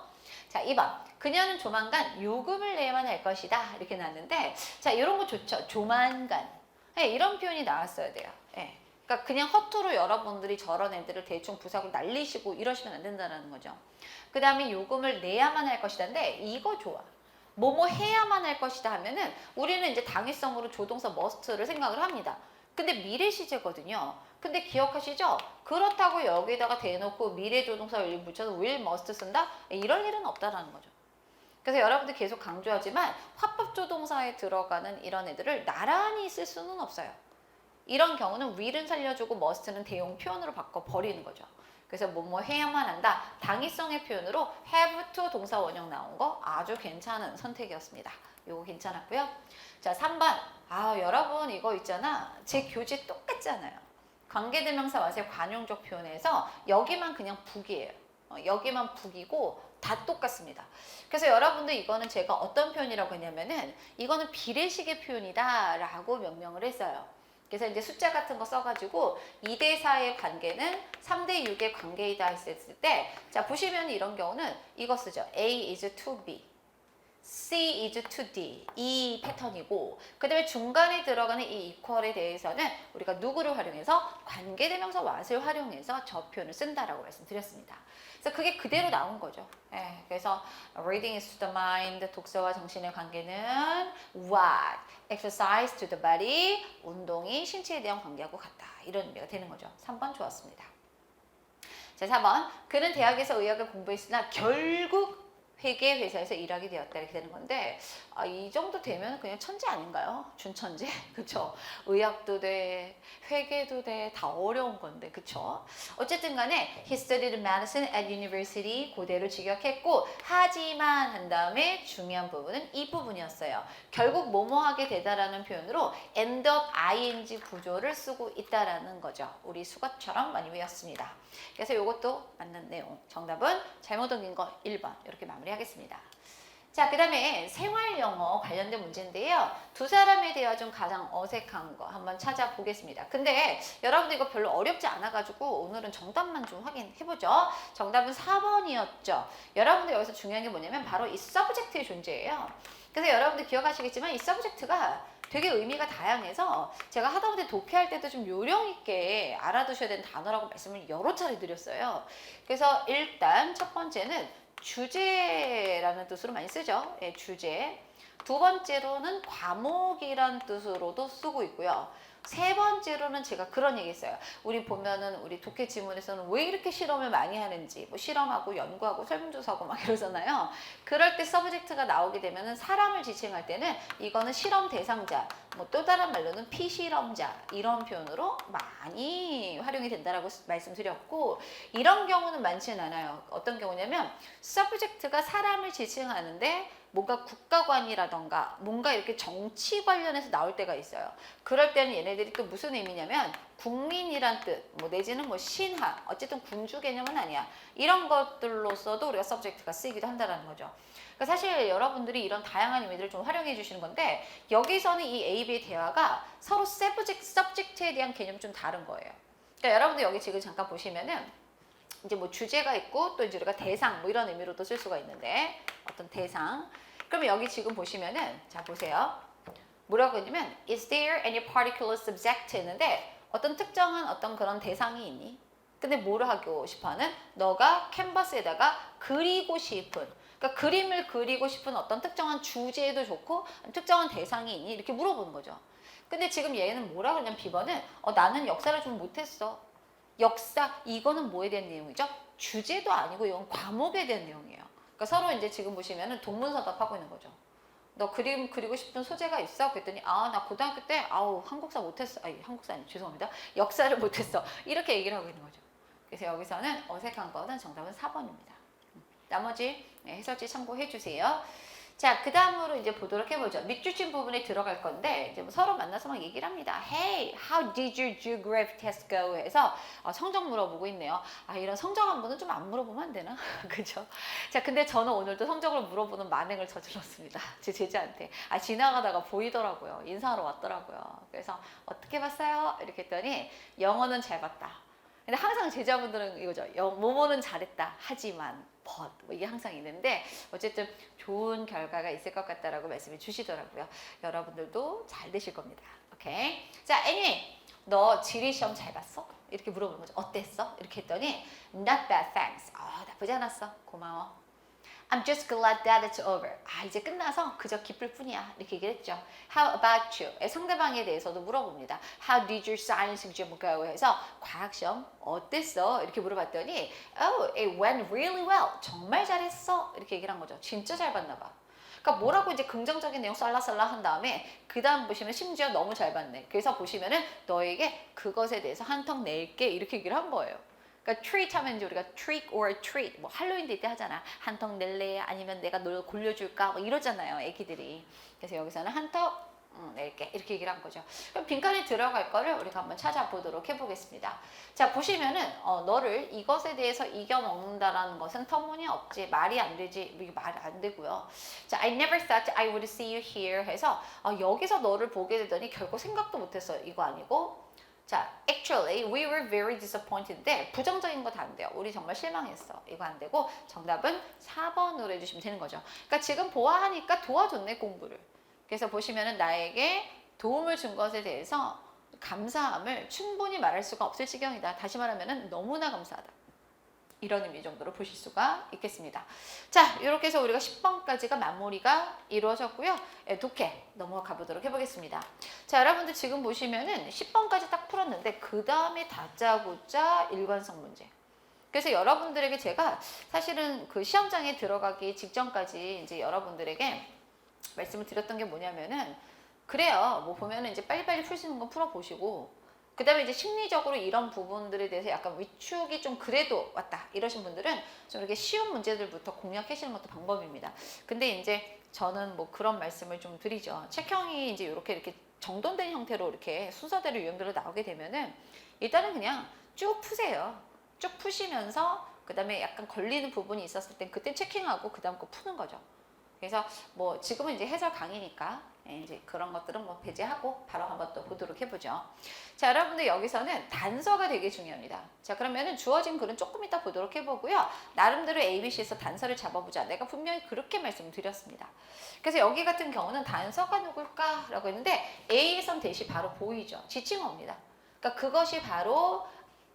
자, 2번. 그녀는 조만간 요금을 내야만 할 것이다. 이렇게 나왔는데 자, 이런 거 좋죠. 조만간. 이런 표현이 나왔어야 돼요. 그러니까 그냥 허투루 여러분들이 저런 애들을 대충 부사고 날리시고 이러시면 안 된다는 거죠. 그 다음에 요금을 내야만 할 것이다인데 이거 좋아. 뭐뭐 해야만 할 것이다 하면은 우리는 이제 당위성으로 조동사 must를 생각을 합니다. 근데 미래 시제거든요. 근데 기억하시죠? 그렇다고 여기다가 대놓고 미래 조동사 will 붙여서 will must 쓴다? 이럴 일은 없다라는 거죠. 그래서 여러분들 계속 강조하지만 화법 조동사에 들어가는 이런 애들을 나란히 쓸 수는 없어요. 이런 경우는 will은 살려주고 must는 대용 표현으로 바꿔 버리는 거죠. 그래서 뭐뭐 해야만 한다. 당위성의 표현으로 have to 동사 원형 나온 거 아주 괜찮은 선택이었습니다. 요거 괜찮았고요. 자, 3번. 여러분 이거 있잖아. 제 교재 똑같잖아요. 관계대명사 와세 관용적 표현에서 여기만 그냥 북이에요. 여기만 북이고 다 똑같습니다. 그래서 여러분들 이거는 제가 어떤 표현이라고 했냐면은 이거는 비례식의 표현이다 라고 명명을 했어요. 그래서 이제 숫자 같은 거 써가지고 2대 4의 관계는 3대 6의 관계이다 했을 때, 자, 보시면 이런 경우는 이거 쓰죠. A is to B, C is to D. 이 패턴이고, 그 다음에 중간에 들어가는 이 equal에 대해서는 우리가 누구를 활용해서 관계대명사 what을 활용해서 저 표현을 쓴다라고 말씀드렸습니다. 그래서 그게 그대로 나온 거죠. 그래서 reading is to the mind, 독서와 정신의 관계는 what, exercise to the body, 운동이 신체에 대한 관계하고 같다. 이런 의미가 되는 거죠. 3번 좋았습니다. 자, 4번. 그는 대학에서 의학을 공부했으나 결국 회계 회사에서 일하게 되었다 이렇게 되는 건데 이 정도 되면 그냥 천재 아닌가요? 준천재? 그쵸? 의학도 돼, 회계도 돼, 다 어려운 건데 그쵸? 어쨌든 간에 he studied medicine at university 고대를 직역했고 하지만 한 다음에 중요한 부분은 이 부분이었어요. 결국 뭐뭐하게 되다라는 표현으로 end up ing 구조를 쓰고 있다라는 거죠. 우리 수것처럼 많이 외웠습니다. 그래서 이것도 맞는 내용. 정답은 잘못 옮긴 거 1번 이렇게 마무리하겠습니다. 자, 그 다음에 생활영어 관련된 문제인데요. 두 사람에 대해 좀 가장 어색한 거 한번 찾아보겠습니다. 근데 여러분들 이거 별로 어렵지 않아가지고 오늘은 정답만 좀 확인해보죠. 정답은 4번이었죠. 여러분들 여기서 중요한 게 뭐냐면 바로 이 subject의 존재예요. 그래서 여러분들 기억하시겠지만 이 subject가 되게 의미가 다양해서 제가 하다못해 독해할 때도 좀 요령 있게 알아두셔야 되는 단어라고 말씀을 여러 차례 드렸어요. 그래서 일단 첫 번째는 주제라는 뜻으로 많이 쓰죠. 주제. 두 번째로는 과목이란 뜻으로도 쓰고 있고요. 세 번째로는 제가 그런 얘기 했어요. 우리 보면은 우리 독해 지문에서는 왜 이렇게 실험을 많이 하는지 뭐 실험하고 연구하고 설문조사하고 막 이러잖아요. 그럴 때 서브젝트가 나오게 되면은 사람을 지칭할 때는 이거는 실험 대상자, 뭐 또 다른 말로는 피실험자 이런 표현으로 많이 활용이 된다라고 말씀드렸고 이런 경우는 많지는 않아요. 어떤 경우냐면 서브젝트가 사람을 지칭하는데 뭔가 국가관이라던가 뭔가 이렇게 정치 관련해서 나올 때가 있어요. 그럴 때는 얘네들이 또 무슨 의미냐면 국민이란 뜻, 뭐 내지는 뭐 신하, 어쨌든 군주 개념은 아니야. 이런 것들로서도 우리가 서브젝트가 쓰이기도 한다는 거죠. 그러니까 사실 여러분들이 이런 다양한 의미들을 좀 활용해 주시는 건데 여기서는 이 A, B의 대화가 서로 서브젝트에 대한 개념이 좀 다른 거예요. 그러니까 여러분들 여기 지금 잠깐 보시면은 이제 뭐 주제가 있고 또 이제 우리가 대상 뭐 이런 의미로도 쓸 수가 있는데 어떤 대상. 그러면 여기 지금 보시면은 자 보세요. 뭐라고 했냐면 is there any particular subject 했는데 어떤 특정한 어떤 그런 대상이 있니? 근데 뭐를 하고 싶어 하는? 너가 캔버스에다가 그리고 싶은 그러니까 그림을 그리고 싶은 어떤 특정한 주제도 좋고 특정한 대상이 있니? 이렇게 물어보는 거죠. 근데 지금 얘는 뭐라 그러냐면 B번은 나는 역사를 좀 못했어. 역사 이거는 뭐에 대한 내용이죠? 주제도 아니고 이건 과목에 대한 내용이에요. 그러니까 서로 이제 지금 보시면은 동문서답하고 있는 거죠. 너 그림 그리고 싶은 소재가 있어? 그랬더니 나 고등학교 때 한국사 못했어. 아니 한국사 아니 죄송합니다. 역사를 못했어. 이렇게 얘기를 하고 있는 거죠. 그래서 여기서는 어색한 거는 정답은 4번입니다. 나머지 해설지 참고해 주세요. 자, 그 다음으로 이제 보도록 해보죠. 밑줄친 부분에 들어갈 건데, 이제 뭐 서로 만나서 막 얘기를 합니다. Hey, how did your geography test go? 해서 성적 물어보고 있네요. 이런 성적 안무는 좀 안 물어보면 안 되나? 그죠? 자, 근데 저는 오늘도 성적을 물어보는 만행을 저질렀습니다. 제 제자한테. 지나가다가 보이더라고요. 인사하러 왔더라고요. 그래서 어떻게 봤어요? 이렇게 했더니 영어는 잘 봤다. 근데 항상 제자분들은 이거죠. 뭐뭐는 잘했다. 하지만 but 뭐 이게 항상 있는데 어쨌든 좋은 결과가 있을 것 같다라고 말씀해 주시더라고요. 여러분들도 잘 되실 겁니다. 오케이. 자, anyway, 너 지리 시험 잘 봤어? 이렇게 물어보는 거죠. 어땠어? 이렇게 했더니 not bad, thanks. 나쁘지 않았어. 고마워. I'm just glad that it's over. 이제 끝나서 그저 기쁠 뿐이야. 이렇게 얘기를 했죠. How about you? 상대방에 대해서도 물어봅니다. How did your science exam go? 해서 과학시험 어땠어? 이렇게 물어봤더니 Oh, it went really well. 정말 잘했어. 이렇게 얘기를 한 거죠. 진짜 잘 봤나 봐. 그러니까 뭐라고 이제 긍정적인 내용 쌀라쌀라 한 다음에 그 다음 보시면 심지어 너무 잘 봤네. 그래서 보시면은 너에게 그것에 대해서 한턱 낼게 이렇게 얘기를 한 거예요. 그러니까 treat 하면 이제 우리가 trick or treat 뭐 할로윈 데이 때 하잖아. 한턱 낼래? 아니면 내가 널 골려줄까? 뭐 이러잖아요. 애기들이. 그래서 여기서는 한턱 낼게 이렇게 얘기를 한 거죠. 그럼 빈칸에 들어갈 거를 우리가 한번 찾아보도록 해보겠습니다. 자 보시면은 너를 이것에 대해서 이겨먹는다라는 것은 터무니없지. 말이 안 되지. 이게 말이 안 되고요. 자 I never thought I would see you here 해서 여기서 너를 보게 되더니 결코 생각도 못했어. 이거 아니고 자, actually we were very disappointed인데 부정적인 거 다 안 돼요. 우리 정말 실망했어. 이거 안 되고 정답은 4번으로 해주시면 되는 거죠. 그러니까 지금 보아하니까 도와줬네 공부를. 그래서 보시면은 나에게 도움을 준 것에 대해서 감사함을 충분히 말할 수가 없을 지경이다. 다시 말하면은 너무나 감사하다. 이런 의미 정도로 보실 수가 있겠습니다. 자, 이렇게 해서 우리가 10번까지가 마무리가 이루어졌고요. 독해 넘어가 보도록 해보겠습니다. 자, 여러분들 지금 보시면은 10번까지 딱 풀었는데 그 다음에 다짜고짜 일관성 문제. 그래서 여러분들에게 제가 사실은 그 시험장에 들어가기 직전까지 이제 여러분들에게 말씀을 드렸던 게 뭐냐면은 그래요. 뭐 보면은 이제 빨리빨리 풀 수 있는 거 풀어보시고 그 다음에 이제 심리적으로 이런 부분들에 대해서 약간 위축이 좀 그래도 왔다 이러신 분들은 좀 이렇게 쉬운 문제들부터 공략하시는 것도 방법입니다. 근데 이제 저는 뭐 그런 말씀을 좀 드리죠. 책형이 이제 이렇게 정돈된 형태로 이렇게 순서대로 유형대로 나오게 되면은 일단은 그냥 쭉 푸세요. 쭉 푸시면서 그 다음에 약간 걸리는 부분이 있었을 땐 그때 체킹하고 그 다음 거 푸는 거죠. 그래서 뭐 지금은 이제 해설 강의니까 이제 그런 것들은 뭐 배제하고 바로 한번 또 보도록 해보죠. 자, 여러분들 여기서는 단서가 되게 중요합니다. 자, 그러면은 주어진 글은 조금 이따 보도록 해보고요. 나름대로 ABC에서 단서를 잡아보자. 내가 분명히 그렇게 말씀드렸습니다. 그래서 여기 같은 경우는 단서가 누굴까라고 했는데 A에선 대시 바로 보이죠. 지칭어입니다. 그러니까 그것이 바로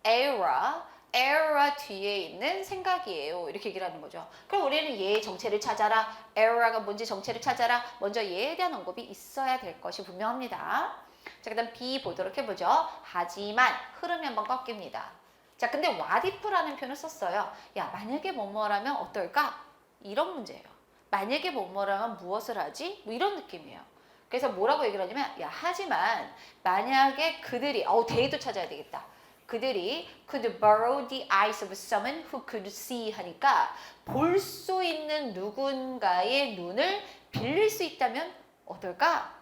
era 뒤에 있는 생각이에요. 이렇게 얘기를 하는 거죠. 그럼 우리는 얘의 정체를 찾아라. era가 뭔지 정체를 찾아라. 먼저 얘에 대한 언급이 있어야 될 것이 분명합니다. 자, 그 다음 B 보도록 해보죠. 하지만 흐름이 한번 꺾입니다. 자, 근데 what if라는 표현을 썼어요. 야, 만약에 뭐뭐라면 어떨까? 이런 문제예요. 만약에 뭐뭐라면 무엇을 하지? 뭐 이런 느낌이에요. 그래서 뭐라고 얘기를 하냐면 야, 하지만 만약에 그들이 they도 찾아야 되겠다. 그들이 could borrow the eyes of someone who could see 하니까 볼 수 있는 누군가의 눈을 빌릴 수 있다면 어떨까?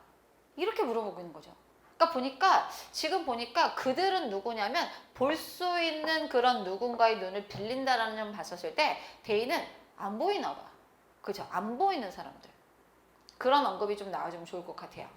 이렇게 물어보고 있는 거죠. 그러니까 지금 보니까 그들은 누구냐면 볼 수 있는 그런 누군가의 눈을 빌린다라는 점 봤었을 때 they는 안 보이나 봐. 그죠? 안 보이는 사람들. 그런 언급이 좀 나와주면 좋을 것 같아요.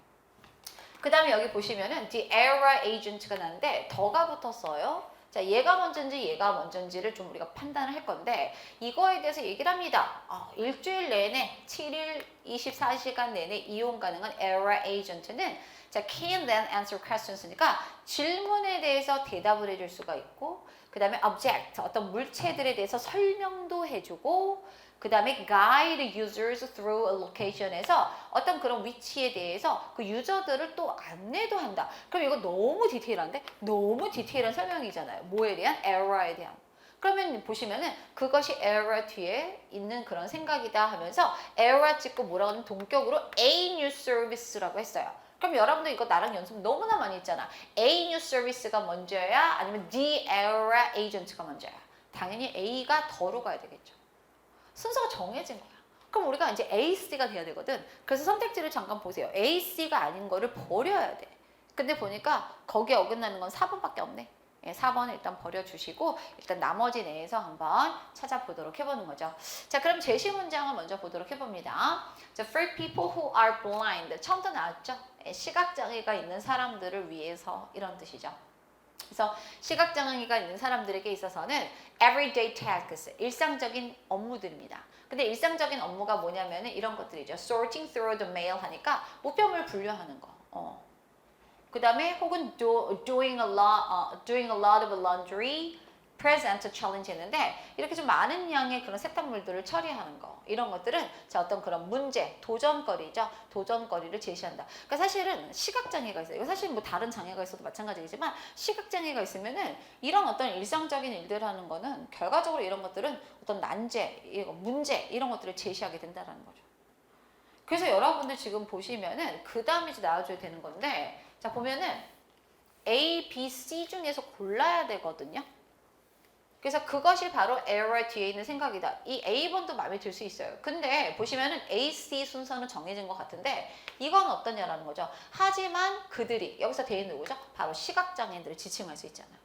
그 다음에 여기 보시면은 the era agent가 나는데 더가 붙었어요. 자, 얘가 먼저인지 얘가 먼저인지를 좀 우리가 판단을 할 건데 이거에 대해서 얘기를 합니다. 일주일 내내 7일 24시간 내내 이용 가능한 era agent는 자, can then answer questions니까 질문에 대해서 대답을 해줄 수가 있고 그 다음에 object 어떤 물체들에 대해서 설명도 해주고 그 다음에 guide users through a location에서 어떤 그런 위치에 대해서 그 유저들을 또 안내도 한다. 그럼 이거 너무 디테일한데? 너무 디테일한 설명이잖아요. 뭐에 대한? error에 대한. 그러면 보시면은 그것이 error 뒤에 있는 그런 생각이다 하면서 error 찍고 뭐라고 하면 동격으로 A new service라고 했어요. 그럼 여러분들 이거 나랑 연습 너무나 많이 했잖아. A new service가 먼저야? 아니면 D error agent가 먼저야? 당연히 A가 더로 가야 되겠죠. 순서가 정해진 거야. 그럼 우리가 이제 A, C가 돼야 되거든. 그래서 선택지를 잠깐 보세요. A, C가 아닌 거를 버려야 돼. 근데 보니까 거기에 어긋나는 건 4번밖에 없네. 4번을 일단 버려주시고 일단 나머지 내에서 한번 찾아보도록 해보는 거죠. 자, 그럼 제시 문장을 먼저 보도록 해봅니다. 자, for people who are blind. 처음부터 나왔죠? 시각장애가 있는 사람들을 위해서 이런 뜻이죠. 그래서 시각장애가 있는 사람들에게 있어서는 everyday tasks, 일상적인 업무들입니다. 근데 일상적인 업무가 뭐냐면은 이런 것들이죠. sorting through the mail 하니까 우편물 분류하는 거. 그 다음에 혹은 doing a lot of laundry, present challenge 했는데 이렇게 좀 많은 양의 그런 세탁물들을 처리하는 거 이런 것들은 자 어떤 그런 문제, 도전거리죠. 도전거리를 제시한다. 그러니까 사실은 시각장애가 있어요. 이거 사실 뭐 다른 장애가 있어도 마찬가지겠지만 시각장애가 있으면은 이런 어떤 일상적인 일들 하는 거는 결과적으로 이런 것들은 어떤 난제, 문제 이런 것들을 제시하게 된다는 거죠. 그래서 여러분들 지금 보시면은 그 다음에 이제 나와줘야 되는 건데 자 보면은 A, B, C 중에서 골라야 되거든요. 그래서 그것이 바로 error 뒤에 있는 생각이다. 이 A번도 마음에 들 수 있어요. 근데 보시면은 A, C 순서는 정해진 것 같은데 이건 어떠냐라는 거죠. 하지만 그들이 여기서 대인 누구죠? 바로 시각장애인들을 지칭할 수 있잖아요.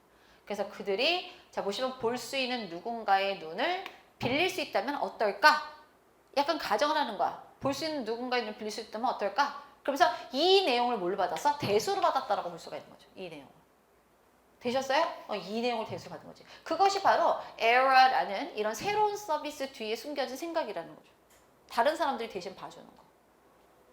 그래서 그들이 자 보시면 볼 수 있는 누군가의 눈을 빌릴 수 있다면 어떨까? 약간 가정을 하는 거야. 볼 수 있는 누군가의 눈을 빌릴 수 있다면 어떨까? 그러면서 이 내용을 뭘로 받았어? 대수로 받았다라고 볼 수가 있는 거죠. 이 내용을. 되셨어요? 이 내용을 대수로 받은 거지. 그것이 바로 error라는 이런 새로운 서비스 뒤에 숨겨진 생각이라는 거죠. 다른 사람들이 대신 봐주는 거.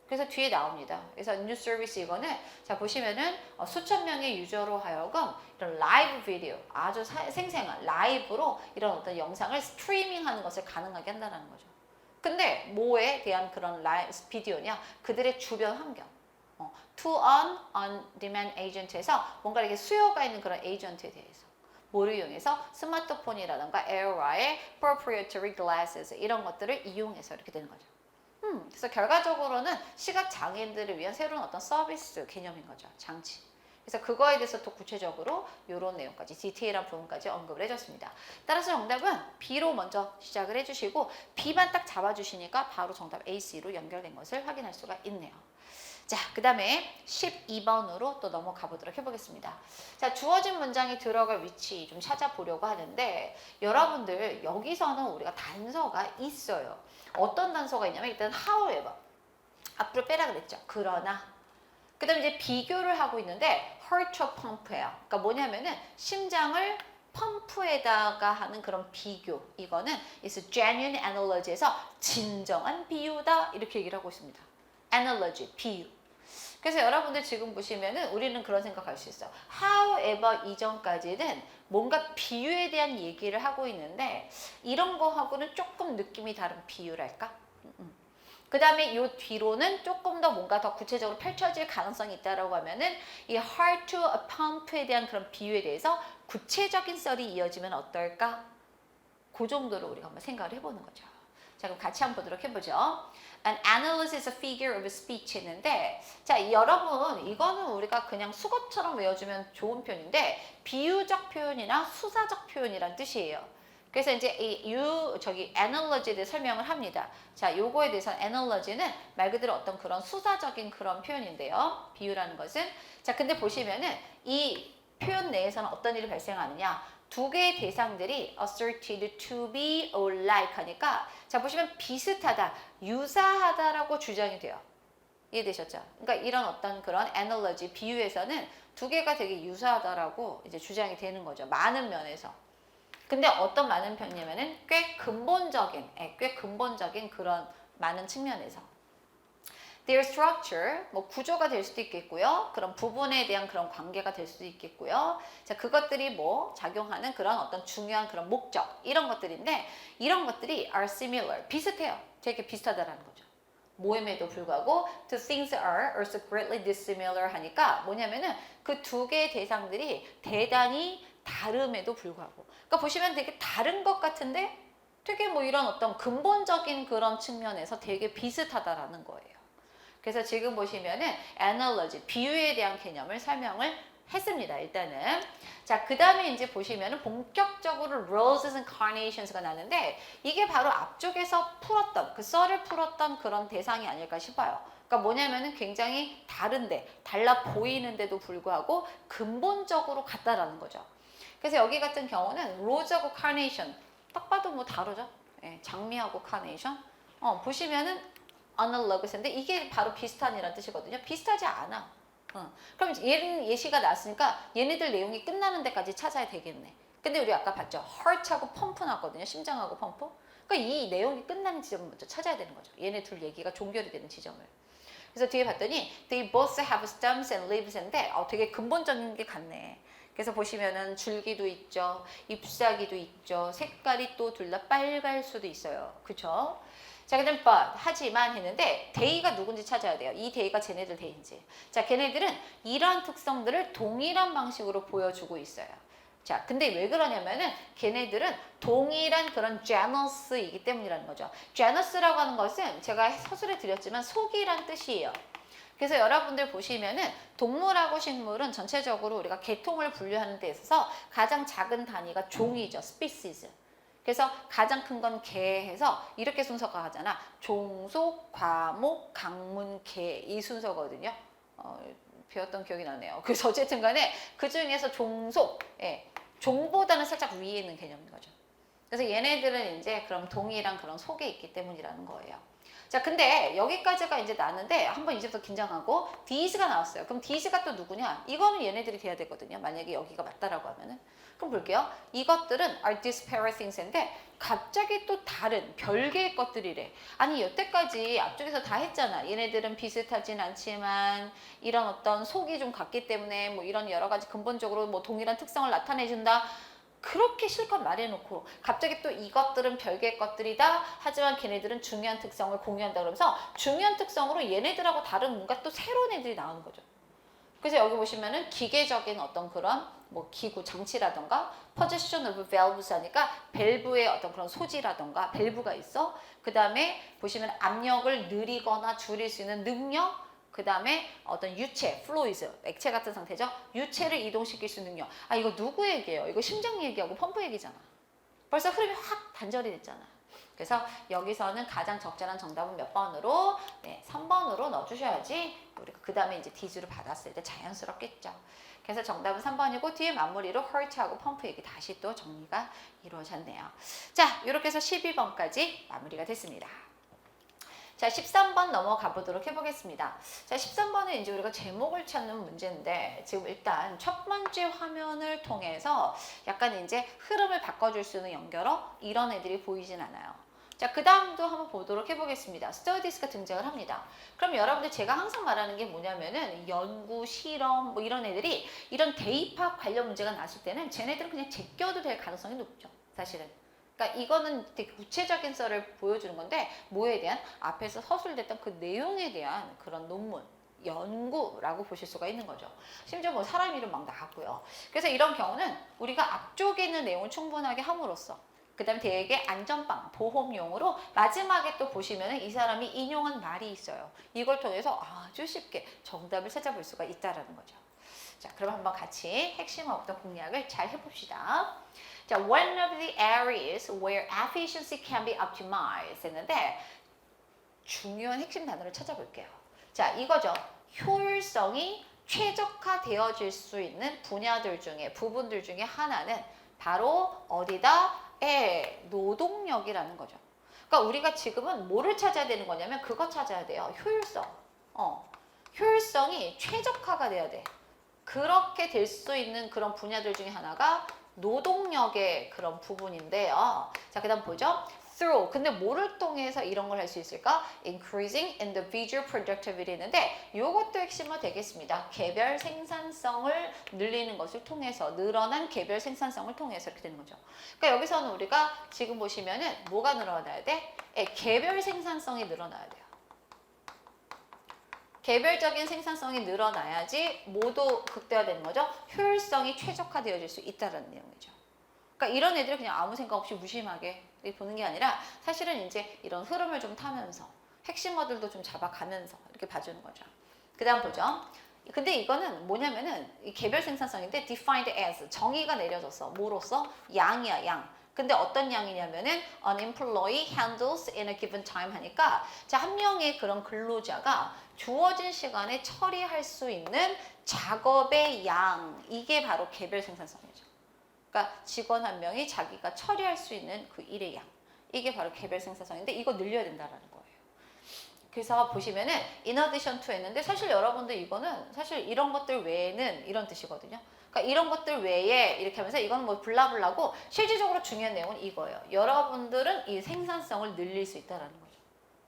그래서 뒤에 나옵니다. 그래서 new service 이거는 자 보시면은 수천 명의 유저로 하여금 이런 라이브 비디오 아주 생생한 라이브로 이런 어떤 영상을 스트리밍하는 것을 가능하게 한다는 거죠. 근데 뭐에 대한 그런 비디오냐? 그들의 주변 환경. to on demand agent에서 뭔가 이렇게 수요가 있는 그런 에이전트에 대해서 뭐를 이용해서 스마트폰이라든가 AirWire, proprietary glasses 이런 것들을 이용해서 이렇게 되는 거죠. 그래서 결과적으로는 시각 장애인들을 위한 새로운 어떤 서비스 개념인 거죠. 장치. 그래서 그거에 대해서 또 구체적으로 이런 내용까지 디테일한 부분까지 언급을 해줬습니다. 따라서 정답은 B로 먼저 시작을 해주시고 B만 딱 잡아주시니까 바로 정답 A, C로 연결된 것을 확인할 수가 있네요. 자, 그 다음에 12번으로 또 넘어가 보도록 해보겠습니다. 자, 주어진 문장이 들어갈 위치 좀 찾아보려고 하는데 여러분들 여기서는 우리가 단서가 있어요. 어떤 단서가 있냐면 일단 however 앞으로 빼라 그랬죠. 그러나 그 다음에 이제 비교를 하고 있는데 heart to pump예요. 그러니까 뭐냐면은 심장을 펌프에다가 하는 그런 비교. 이거는 is genuine analogy에서 진정한 비유다 이렇게 얘기를 하고 있습니다. analogy, 비유. 그래서 여러분들 지금 보시면은 우리는 그런 생각할 수 있어요. however 이전까지는 뭔가 비유에 대한 얘기를 하고 있는데 이런 거하고는 조금 느낌이 다른 비유랄까? 그 다음에 이 뒤로는 조금 더 뭔가 더 구체적으로 펼쳐질 가능성이 있다라고 하면은 이 heart to a pump에 대한 그런 비유에 대해서 구체적인 썰이 이어지면 어떨까? 그 정도로 우리가 한번 생각을 해보는 거죠. 자, 그럼 같이 한번 보도록 해보죠. An analyst is a figure of speech 했는데 자, 여러분 이거는 우리가 그냥 수것처럼 외워주면 좋은 표현인데 비유적 표현이나 수사적 표현이란 뜻이에요. 그래서 이제 analogy에 대해 설명을 합니다. 자, 요거에 대해서 analogy는 말 그대로 어떤 그런 수사적인 그런 표현인데요. 비유라는 것은 자, 근데 보시면은 이 표현 내에서는 어떤 일이 발생하느냐? 두 개의 대상들이 asserted to be alike 하니까 자 보시면 비슷하다, 유사하다라고 주장이 돼요. 이해되셨죠? 그러니까 이런 어떤 그런 analogy, 비유에서는 두 개가 되게 유사하다라고 이제 주장이 되는 거죠. 많은 면에서. 근데 어떤 많은 편이냐면은 꽤 근본적인 그런 많은 측면에서. their structure, 뭐 구조가 될 수도 있겠고요. 그런 부분에 대한 그런 관계가 될 수도 있겠고요. 자, 그것들이 뭐 작용하는 그런 어떤 중요한 그런 목적, 이런 것들인데, 이런 것들이 are similar, 비슷해요. 되게 비슷하다라는 거죠. 모임에도 불구하고 to things are also greatly dissimilar 하니까 뭐냐면은 그 두 개의 대상들이 대단히 다름에도 불구하고, 그러니까 보시면 되게 다른 것 같은데 되게 뭐 이런 어떤 근본적인 그런 측면에서 되게 비슷하다라는 거예요. 그래서 지금 보시면은 analogy, 비유에 대한 개념을 설명을 했습니다. 일단은. 자, 그 다음에 이제 보시면은 본격적으로 roses and carnations가 나는데, 이게 바로 앞쪽에서 풀었던, 그 썰을 풀었던 그런 대상이 아닐까 싶어요. 그러니까 뭐냐면은 굉장히 다른데, 달라 보이는데도 불구하고 근본적으로 같다라는 거죠. 그래서 여기 같은 경우는 로즈하고 카네이션, 딱 봐도 뭐 다르죠? 예, 장미하고 카네이션. 보시면은 analogous인데 이게 바로 비슷한이라는 뜻이거든요. 비슷하지 않아. 그럼 얘는 예시가 나왔으니까 얘네들 내용이 끝나는 데까지 찾아야 되겠네. 근데 우리 아까 봤죠? heart하고 펌프 나왔거든요. 심장하고 펌프. 그러니까 이 내용이 끝나는 지점을 먼저 찾아야 되는 거죠. 얘네 둘 얘기가 종결이 되는 지점을. 그래서 뒤에 봤더니 they both have stems and leaves인데 되게 근본적인 게 같네. 그래서 보시면은 줄기도 있죠. 잎사귀도 있죠. 색깔이 또 둘 다 빨갈 수도 있어요. 그쵸? 자, 그다음 but, 하지만 했는데 they가 누군지 찾아야 돼요. 이 they가 쟤네들 they인지. 자, 걔네들은 이러한 특성들을 동일한 방식으로 보여주고 있어요. 자, 근데 왜 그러냐면은 걔네들은 동일한 그런 genus이기 때문이라는 거죠. genus라고 하는 것은 제가 서술해 드렸지만 속이란 뜻이에요. 그래서 여러분들 보시면은 동물하고 식물은 전체적으로 우리가 계통을 분류하는 데 있어서 가장 작은 단위가 종이죠. species. 그래서 가장 큰 건 개해서 이렇게 순서가 가잖아. 종속, 과목, 강문, 개, 이 순서거든요. 배웠던 기억이 나네요. 그래서 어쨌든 간에 그 중에서 종속, 예, 종보다는 살짝 위에 있는 개념인 거죠. 그래서 얘네들은 이제 그럼 동일한 그런 속에 있기 때문이라는 거예요. 자, 근데 여기까지가 이제 나는데 한번 이제부터 긴장하고 these가 나왔어요. 그럼 these가 또 누구냐? 이거는 얘네들이 돼야 되거든요. 만약에 여기가 맞다라고 하면은. 그럼 볼게요. 이것들은 are disparate things인데 갑자기 또 다른 별개의 것들이래. 아니 여태까지 앞쪽에서 다 했잖아. 얘네들은 비슷하진 않지만 이런 어떤 속이 좀 같기 때문에 뭐 이런 여러 가지 근본적으로 뭐 동일한 특성을 나타내준다. 그렇게 실컷 말해놓고 갑자기 또 이것들은 별개의 것들이다. 하지만 걔네들은 중요한 특성을 공유한다. 그러면서 중요한 특성으로 얘네들하고 다른 뭔가 또 새로운 애들이 나오는 거죠. 그래서 여기 보시면은 기계적인 어떤 그런 뭐 기구 장치라던가 position of valves 하니까 밸브의 어떤 그런 소지라던가 밸브가 있어. 그 다음에 보시면 압력을 느리거나 줄일 수 있는 능력. 그 다음에 어떤 유체, fluids, 액체 같은 상태죠. 유체를 이동시킬 수 있는 능력. 아, 이거 누구 얘기예요? 이거 심장 얘기하고 펌프 얘기잖아. 벌써 흐름이 확 단절이 됐잖아. 그래서 여기서는 가장 적절한 정답은 몇 번으로? 네, 3번으로 넣어주셔야지 우리가 그 다음에 이제 D주를 받았을 때 자연스럽겠죠. 그래서 정답은 3번이고 뒤에 마무리로 hurt하고 펌프 얘기 다시 또 정리가 이루어졌네요. 자, 이렇게 해서 12번까지 마무리가 됐습니다. 자, 13번 넘어가 보도록 해보겠습니다. 자, 13번은 이제 우리가 제목을 찾는 문제인데 지금 일단 첫 번째 화면을 통해서 약간 이제 흐름을 바꿔줄 수 있는 연결어 이런 애들이 보이진 않아요. 자, 그 다음도 한번 보도록 해보겠습니다. 스터디스가 등장을 합니다. 그럼 여러분들 제가 항상 말하는 게 뭐냐면은 연구, 실험 뭐 이런 애들이 이런 대입학 관련 문제가 나왔을 때는 쟤네들은 그냥 제껴도 될 가능성이 높죠. 사실은. 그러니까 이거는 되게 구체적인 썰을 보여주는 건데 뭐에 대한 앞에서 서술됐던 그 내용에 대한 그런 논문, 연구라고 보실 수가 있는 거죠. 심지어 뭐 사람 이름 막 나왔고요. 그래서 이런 경우는 우리가 앞쪽에 있는 내용을 충분하게 함으로써 그 다음에 되게 안전빵, 보험용으로 마지막에 또 보시면 이 사람이 인용한 말이 있어요. 이걸 통해서 아주 쉽게 정답을 찾아볼 수가 있다는 거죠. 자, 그럼 한번 같이 핵심 어떤 공략을 잘 해봅시다. 자, one of the areas where efficiency can be optimized 했는데 중요한 핵심 단어를 찾아볼게요. 자, 이거죠. 효율성이 최적화되어질 수 있는 분야들 중에 부분들 중에 하나는 바로 어디다? 노동력이라는 거죠. 그러니까 우리가 지금은 뭐를 찾아야 되는 거냐면 그거 찾아야 돼요. 효율성. 효율성이 최적화가 돼야 돼. 그렇게 될 수 있는 그런 분야들 중에 하나가 노동력의 그런 부분인데요. 자, 그 다음 보죠. through. 근데 뭐를 통해서 이런 걸 할 수 있을까? increasing individual productivity 있는데 이것도 핵심화 되겠습니다. 개별 생산성을 늘리는 것을 통해서 늘어난 개별 생산성을 통해서 이렇게 되는 거죠. 그러니까 여기서는 우리가 지금 보시면은 뭐가 늘어나야 돼? 개별 생산성이 늘어나야 돼요. 개별적인 생산성이 늘어나야지 모두 극대화되는 거죠. 효율성이 최적화되어질 수 있다는 내용이죠. 그러니까 이런 애들을 그냥 아무 생각 없이 무심하게 보는 게 아니라 사실은 이제 이런 흐름을 좀 타면서 핵심어들도 좀 잡아가면서 이렇게 봐주는 거죠. 그 다음 보죠. 근데 이거는 뭐냐면은 이 개별 생산성인데 defined as 정의가 내려졌어. 뭐로써? 양이야, 양. 근데 어떤 양이냐면은 an employee handles in a given time 하니까 자, 한 명의 그런 근로자가 주어진 시간에 처리할 수 있는 작업의 양, 이게 바로 개별 생산성이죠. 그러니까 직원 한 명이 자기가 처리할 수 있는 그 일의 양, 이게 바로 개별 생산성인데 이거 늘려야 된다라는 거예요. 그래서 보시면은 in addition to 했는데 사실 여러분들 이거는 사실 이런 것들 외에는 이런 뜻이거든요. 그러니까 이런 것들 외에 이렇게 하면서 이건 뭐 블라블라고 실질적으로 중요한 내용은 이거예요. 여러분들은 이 생산성을 늘릴 수 있다라는 거죠.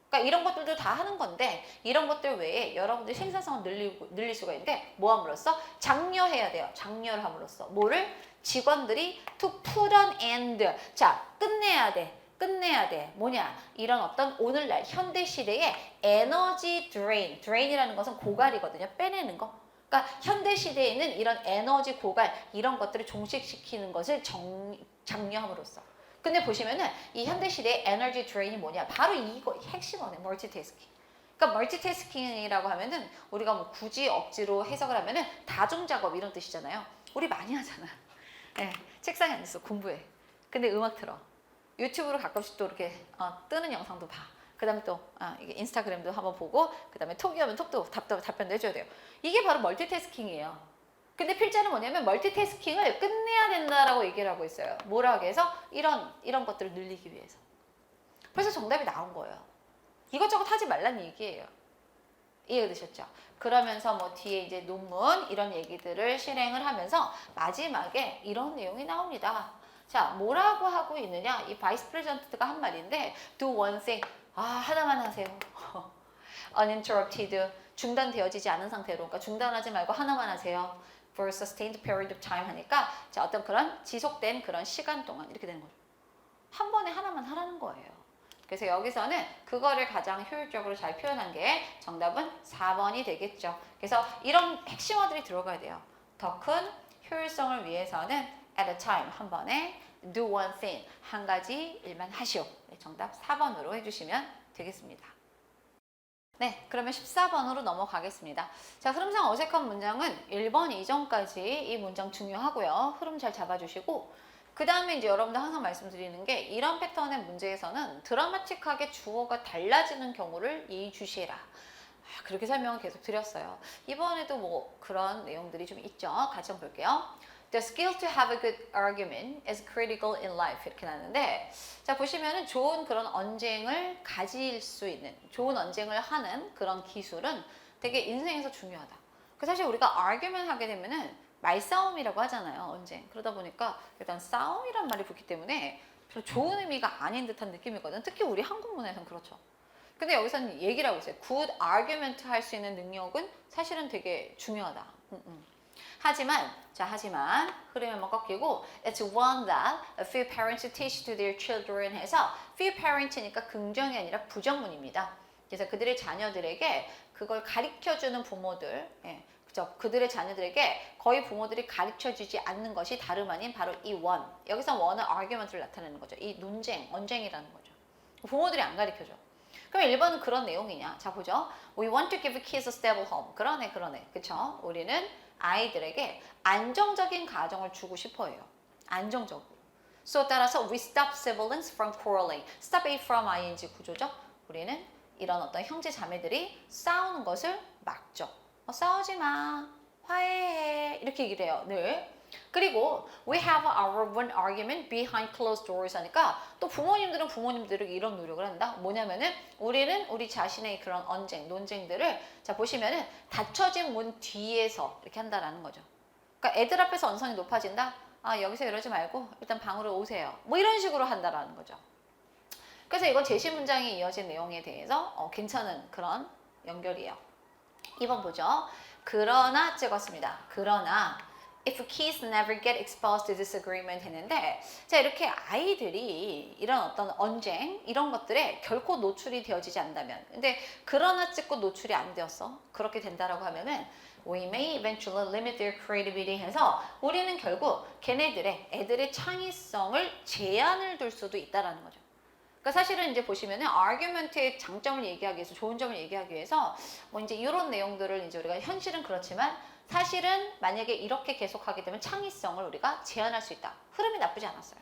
그러니까 이런 것들도 다 하는 건데 이런 것들 외에 여러분들이 생산성을 늘릴 수가 있는데 뭐 함으로써? 장려해야 돼요. 장려를 함으로써. 뭐를? 직원들이 to put an end. 자, 끝내야 돼. 끝내야 돼. 뭐냐? 이런 어떤 오늘날 현대 시대의 에너지 drain이라는 것은 고갈이거든요. 빼내는 거. 그러니까 현대 시대에 있는 이런 에너지 고갈, 이런 것들을 종식시키는 것을 장려함으로써. 근데 보시면은 이 현대 시대의 에너지 드레인이 뭐냐? 바로 이거 핵심어네. 멀티태스킹. 그러니까 멀티태스킹이라고 하면은 우리가 뭐 굳이 억지로 해석을 하면은 다중 작업 이런 뜻이잖아요. 우리 많이 하잖아. 네, 책상에 앉아서 공부해. 근데 음악 틀어. 유튜브로 가끔씩 또 이렇게 뜨는 영상도 봐. 그 다음에 또 이게 인스타그램도 한번 보고 그 다음에 톡이 오면 톡도 답변도 해줘야 돼요. 이게 바로 멀티태스킹이에요. 근데 필자는 뭐냐면 멀티태스킹을 끝내야 된다라고 얘기를 하고 있어요. 뭐라고 해서? 이런 것들을 늘리기 위해서. 그래서 정답이 나온 거예요. 이것저것 하지 말라는 얘기예요. 이해가 되셨죠? 그러면서 뭐 뒤에 이제 논문 이런 얘기들을 실행을 하면서 마지막에 이런 내용이 나옵니다. 자, 뭐라고 하고 있느냐? 이 바이스 프레젠트가 한 말인데 do one thing. 하나만 하세요. uninterrupted. 중단되어지지 않은 상태로. 그러니까 중단하지 말고 하나만 하세요. for a sustained period of time 하니까 자, 어떤 그런 지속된 그런 시간 동안 이렇게 되는 거죠. 한 번에 하나만 하라는 거예요. 그래서 여기서는 그거를 가장 효율적으로 잘 표현한 게 정답은 4번이 되겠죠. 그래서 이런 핵심어들이 들어가야 돼요. 더 큰 효율성을 위해서는 at a time 한 번에 do one thing 한 가지 일만 하시오. 정답 4번으로 해주시면 되겠습니다. 네, 그러면 14번으로 넘어가겠습니다. 자, 흐름상 어색한 문장은 1번 이전까지 이 문장 중요하고요. 흐름 잘 잡아주시고 그 다음에 이제 여러분들 항상 말씀드리는 게 이런 패턴의 문제에서는 드라마틱하게 주어가 달라지는 경우를 예의주시해라. 그렇게 설명을 계속 드렸어요. 이번에도 뭐 그런 내용들이 좀 있죠. 같이 한번 볼게요. The skill to have a good argument is critical in life 이렇게 나왔는데 자 보시면은 좋은 그런 언쟁을 가질 수 있는 좋은 언쟁을 하는 그런 기술은 되게 인생에서 중요하다. 그 사실 우리가 argument 하게 되면은 말싸움이라고 하잖아요. 언쟁. 그러다 보니까 일단 싸움이란 말이 붙기 때문에 별로 좋은 의미가 아닌 듯한 느낌이거든. 특히 우리 한국 문화에서는 그렇죠. 근데 여기서는 얘기를 하고 있어요. good argument 할 수 있는 능력은 사실은 되게 중요하다. 하지만 흐름이 한번 꺾이고 it's one that a few parents teach to their children 해서 few parents니까 긍정이 아니라 부정문입니다. 그래서 그들의 자녀들에게 그걸 가르쳐주는 부모들 그죠? 그들의 자녀들에게 거의 부모들이 가르쳐주지 않는 것이 다름 아닌 바로 이 원. 여기서 원은 argument를 나타내는 거죠. 이 논쟁, 언쟁이라는 거죠. 부모들이 안 가르쳐줘. 그럼 1번은 그런 내용이냐? 자 보죠. We want to give kids a stable home. 그러네. 그쵸? 우리는 아이들에게 안정적인 가정을 주고 싶어해요. 안정적으로. So 따라서 we stop siblings from quarreling. Stop it from ing 구조죠. 우리는 이런 어떤 형제 자매들이 싸우는 것을 막죠. 싸우지 마. 화해해. 이렇게 얘기를 해요. 늘. 그리고 we have our one argument behind closed doors 하니까 또 부모님들은 부모님들에게 이런 노력을 한다. 뭐냐면은 우리는 우리 자신의 그런 언쟁, 논쟁들을 자 보시면은 닫혀진 문 뒤에서 이렇게 한다라는 거죠. 그러니까 애들 앞에서 언성이 높아진다. 여기서 이러지 말고 일단 방으로 오세요. 뭐 이런 식으로 한다라는 거죠. 그래서 이건 제시 문장에 이어진 내용에 대해서 괜찮은 그런 연결이에요. 2번 보죠. 그러나 찍었습니다. 그러나 if kids never get exposed to disagreement 했는데 자 이렇게 아이들이 이런 어떤 언쟁 이런 것들에 결코 노출이 되어지지 않는다면 근데 그러나 찍고 노출이 안 되었어. 그렇게 된다라고 하면은 we may eventually limit their creativity 해서 우리는 결국 걔네들의 애들의 창의성을 제한을 둘 수도 있다라는 거죠. 그러니까 사실은 이제 보시면은 argument의 장점을 얘기하기 위해서 좋은 점을 얘기하기 위해서 뭐 이제 이런 내용들을 이제 우리가 현실은 그렇지만 사실은 만약에 이렇게 계속하게 되면 창의성을 우리가 제한할 수 있다. 흐름이 나쁘지 않았어요.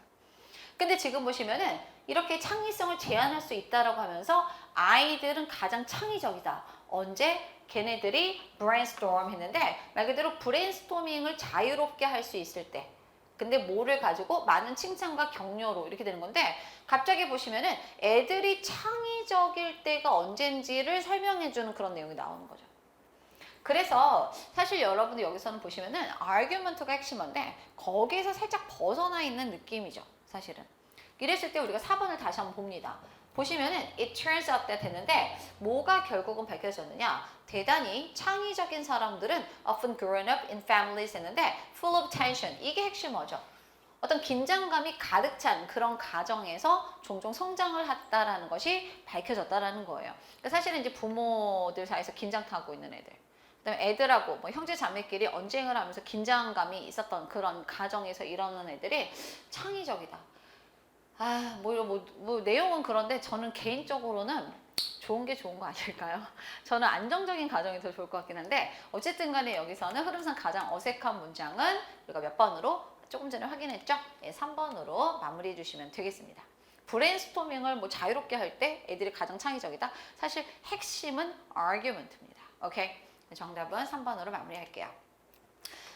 근데 지금 보시면은 이렇게 창의성을 제한할 수 있다라고 하면서 아이들은 가장 창의적이다. 언제? 걔네들이 brainstorm 했는데 말 그대로 브레인스토밍을 자유롭게 할 수 있을 때 근데 뭐를 가지고 많은 칭찬과 격려로 이렇게 되는 건데 갑자기 보시면은 애들이 창의적일 때가 언젠지를 설명해 주는 그런 내용이 나오는 거죠. 그래서 사실 여러분들 여기서는 보시면은 argument가 핵심인데 거기에서 살짝 벗어나 있는 느낌이죠. 사실은. 이랬을 때 우리가 4번을 다시 한번 봅니다. 보시면은 it turns out that 했는데 뭐가 결국은 밝혀졌느냐 대단히 창의적인 사람들은 often grown up in families 했는데 full of tension 이게 핵심어죠. 어떤 긴장감이 가득 찬 그런 가정에서 종종 성장을 했다라는 것이 밝혀졌다라는 거예요. 그러니까 사실은 이제 부모들 사이에서 긴장 타고 있는 애들 그다음에 애들하고 뭐 형제 자매끼리 언쟁을 하면서 긴장감이 있었던 그런 가정에서 일어나는 애들이 창의적이다. 뭐 내용은 그런데 저는 개인적으로는 좋은 게 좋은 거 아닐까요? 저는 안정적인 가정이 더 좋을 것 같긴 한데 어쨌든 간에 여기서는 흐름상 가장 어색한 문장은 우리가 몇 번으로 조금 전에 확인했죠? 예, 3번으로 마무리해 주시면 되겠습니다. 브레인스토밍을 뭐 자유롭게 할 때 애들이 가장 창의적이다? 사실 핵심은 argument입니다. 오케이? 정답은 3번으로 마무리할게요.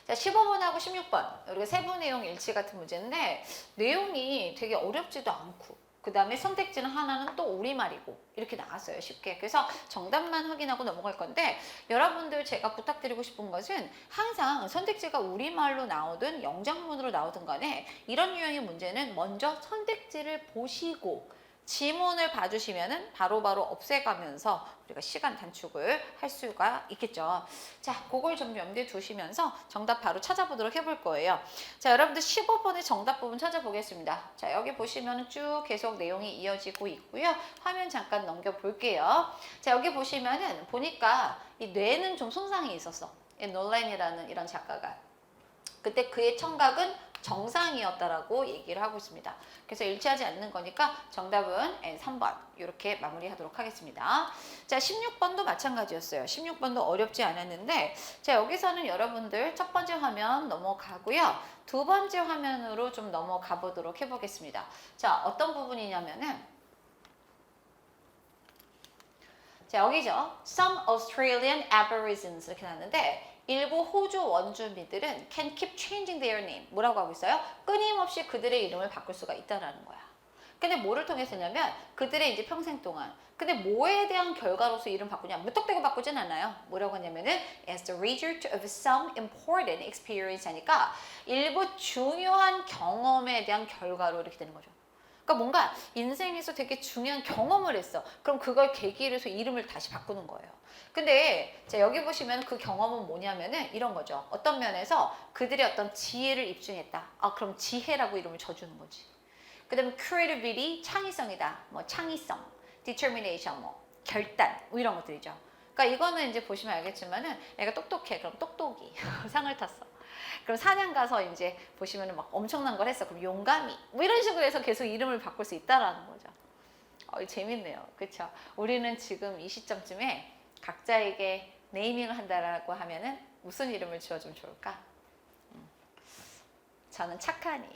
자, 15번하고 16번. 우리가 세부 내용 일치 같은 문제인데 내용이 되게 어렵지도 않고 그 다음에 선택지는 하나는 또 우리말이고 이렇게 나왔어요. 쉽게. 그래서 정답만 확인하고 넘어갈 건데 여러분들 제가 부탁드리고 싶은 것은 항상 선택지가 우리말로 나오든 영장문으로 나오든 간에 이런 유형의 문제는 먼저 선택지를 보시고 지문을 봐주시면은 바로바로 없애가면서 우리가 시간 단축을 할 수가 있겠죠. 자, 그걸 좀 염두에 두시면서 정답 바로 찾아보도록 해볼 거예요. 자, 여러분들 15번의 정답 부분 찾아보겠습니다. 자, 여기 보시면은 쭉 계속 내용이 이어지고 있고요. 화면 잠깐 넘겨볼게요. 자, 여기 보시면은 보니까 이 뇌는 좀 손상이 있었어. 놀란이라는 이런 작가가. 그때 그의 청각은 정상이었다라고 얘기를 하고 있습니다. 그래서 일치하지 않는 거니까 정답은 3번 이렇게 마무리하도록 하겠습니다. 자, 16번도 마찬가지였어요. 16번도 어렵지 않았는데 자, 여기서는 여러분들 첫 번째 화면 넘어가고요. 두 번째 화면으로 좀 넘어가 보도록 해보겠습니다. 자, 어떤 부분이냐면은 자, 여기죠. Some Australian Aborigines 이렇게 나왔는데 일부 호주 원주민들은 can keep changing their name. 뭐라고 하고 있어요? 끊임없이 그들의 이름을 바꿀 수가 있다라는 거야. 근데 뭐를 통해서냐면 그들의 이제 평생 동안. 근데 뭐에 대한 결과로서 이름 바꾸냐? 무턱대고 바꾸진 않아요. 뭐라고 하냐면은 as the result of some important experience 하니까 일부 중요한 경험에 대한 결과로 이렇게 되는 거죠. 그러니까 뭔가 인생에서 되게 중요한 경험을 했어. 그럼 그걸 계기로 해서 이름을 다시 바꾸는 거예요. 근데 자, 여기 보시면 그 경험은 뭐냐면은 이런 거죠. 어떤 면에서 그들의 어떤 지혜를 입증했다. 그럼 지혜라고 이름을 줘주는 거지. 그 다음에 creativity, 창의성이다. 뭐 창의성, determination, 뭐 결단, 뭐 이런 것들이죠. 그러니까 이거는 이제 보시면 알겠지만은 애가 똑똑해. 그럼 똑똑이 상을 탔어. 그럼 사냥 가서 이제 보시면은 막 엄청난 걸 했어. 그럼 용감이 뭐 이런 식으로 해서 계속 이름을 바꿀 수 있다라는 거죠. 재밌네요. 그렇죠? 우리는 지금 이 시점쯤에 각자에게 네이밍을 한다라고 하면은 무슨 이름을 지어주면 좋을까? 저는 착하니.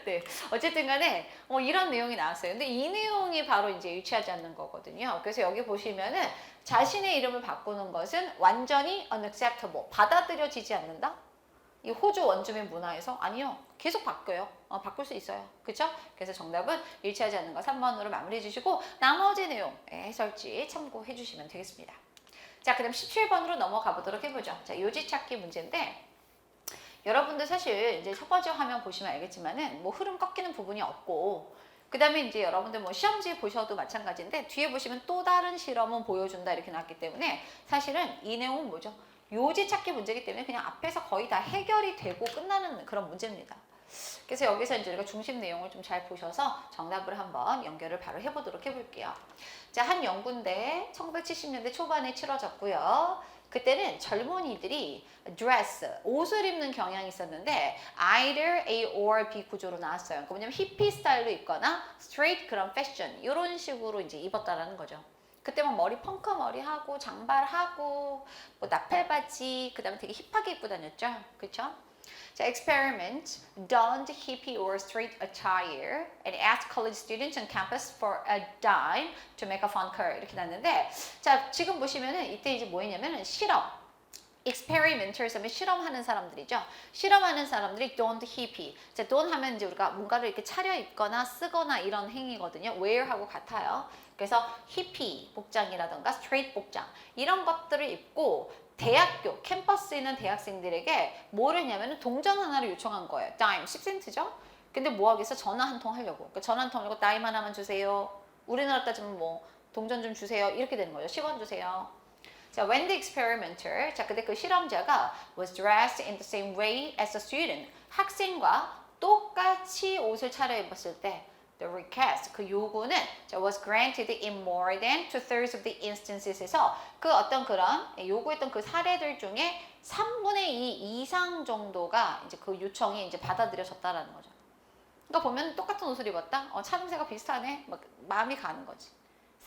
네. 어쨌든 간에 이런 내용이 나왔어요. 근데 이 내용이 바로 이제 일치하지 않는 거거든요. 그래서 여기 보시면은 자신의 이름을 바꾸는 것은 완전히 unacceptable. 받아들여지지 않는다? 이 호주 원주민 문화에서 아니요. 계속 바뀌어요. 바꿀 수 있어요. 그렇죠? 그래서 정답은 일치하지 않는 거 3번으로 마무리해 주시고 나머지 내용 해설지 참고해 주시면 되겠습니다. 자, 그럼 17번으로 넘어가 보도록 해보죠. 자, 요지 찾기 문제인데 여러분들 사실 이제 첫 번째 화면 보시면 알겠지만은 뭐 흐름 꺾이는 부분이 없고 그 다음에 이제 여러분들 뭐 시험지 보셔도 마찬가지인데 뒤에 보시면 또 다른 실험은 보여준다 이렇게 나왔기 때문에 사실은 이 내용은 뭐죠? 요지 찾기 문제이기 때문에 그냥 앞에서 거의 다 해결이 되고 끝나는 그런 문제입니다. 그래서 여기서 이제 우리가 중심 내용을 좀 잘 보셔서 정답을 한번 연결을 바로 해보도록 해볼게요. 자, 한 연구인데 1970년대 초반에 치러졌고요. 그때는 젊은이들이 드레스, 옷을 입는 경향이 있었는데 either A or B 구조로 나왔어요. 그러니까 뭐냐면 히피 스타일로 입거나 straight 그런 패션 이런 식으로 이제 입었다라는 거죠. 그때 막 머리 펑크 머리 하고 장발하고 뭐 나팔 바지 그다음에 되게 힙하게 입고 다녔죠. 그렇죠? 자, experiment donned hippie or straight attire and asked college students on campus for a dime to make a fun curve 이렇게 났는데 자, 지금 보시면은 이때 이제 뭐 했냐면은 실험 experimenters 하면 실험하는 사람들이죠. 실험하는 사람들이 donned hippie. 자, don 하면 이제 우리가 뭔가를 이렇게 차려입거나 쓰거나 이런 행위거든요. wear하고 같아요. 그래서 hippie 복장이라던가 straight 복장 이런 것들을 입고 대학교, 캠퍼스에 있는 대학생들에게 뭘 했냐면 동전 하나를 요청한 거예요. dime, 10센트죠? 근데 뭐 하겠어? 전화 한 통 하려고. 그러니까 전화 한 통 하려고 dime 하나만 주세요. 우리나라 따지면 뭐 동전 좀 주세요. 이렇게 되는 거죠. 10원 주세요. 자, when the experimenter, 자, 근데 그 실험자가 was dressed in the same way as the student, 학생과 똑같이 옷을 차려입었을 때 the request, 그 요구는 was granted in more than 2/3 of the instances에서 그 어떤 그런 요구했던 그 사례들 중에 3분의 2 이상 정도가 이제 그 요청이 이제 받아들여졌다라는 거죠. 그러니까 보면 똑같은 옷을 입었다? 차림새가 비슷하네? 막 마음이 가는 거지.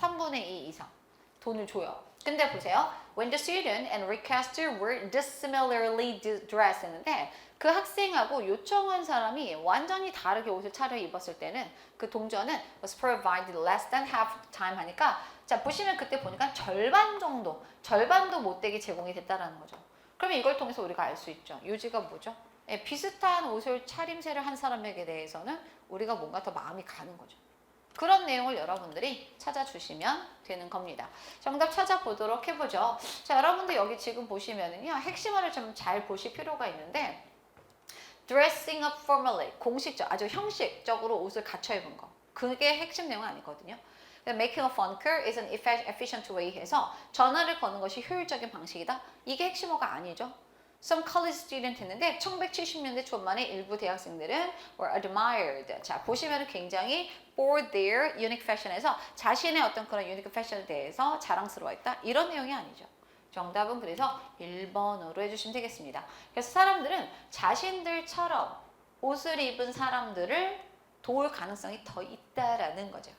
3분의 2 이상 돈을 줘요. 근데 보세요. When the student and requester were dissimilarly dressed 했는데 그 학생하고 요청한 사람이 완전히 다르게 옷을 차려입었을 때는 그 동전은 was provided less than half time 하니까 자, 보시면 그때 보니까 절반 정도, 절반도 못되게 제공이 됐다라는 거죠. 그러면 이걸 통해서 우리가 알 수 있죠. 요지가 뭐죠? 예, 비슷한 옷을 차림새를 한 사람에게 대해서는 우리가 뭔가 더 마음이 가는 거죠. 그런 내용을 여러분들이 찾아주시면 되는 겁니다. 정답 찾아보도록 해보죠. 자, 여러분들 여기 지금 보시면은요, 핵심어를 좀 잘 보실 필요가 있는데, dressing up formally, 공식적, 아주 형식적으로 옷을 갖춰 입은 거. 그게 핵심 내용은 아니거든요. Making a phone call is an efficient way 해서 전화를 거는 것이 효율적인 방식이다. 이게 핵심어가 아니죠. Some college student 했는데 1970년대 초반에 일부 대학생들은 were admired. 자, 보시면 굉장히 for their unique fashion에서 자신의 어떤 그런 unique fashion에 대해서 자랑스러워했다. 이런 내용이 아니죠. 정답은 그래서 1번으로 해주시면 되겠습니다. 그래서 사람들은 자신들처럼 옷을 입은 사람들을 도울 가능성이 더 있다라는 거죠.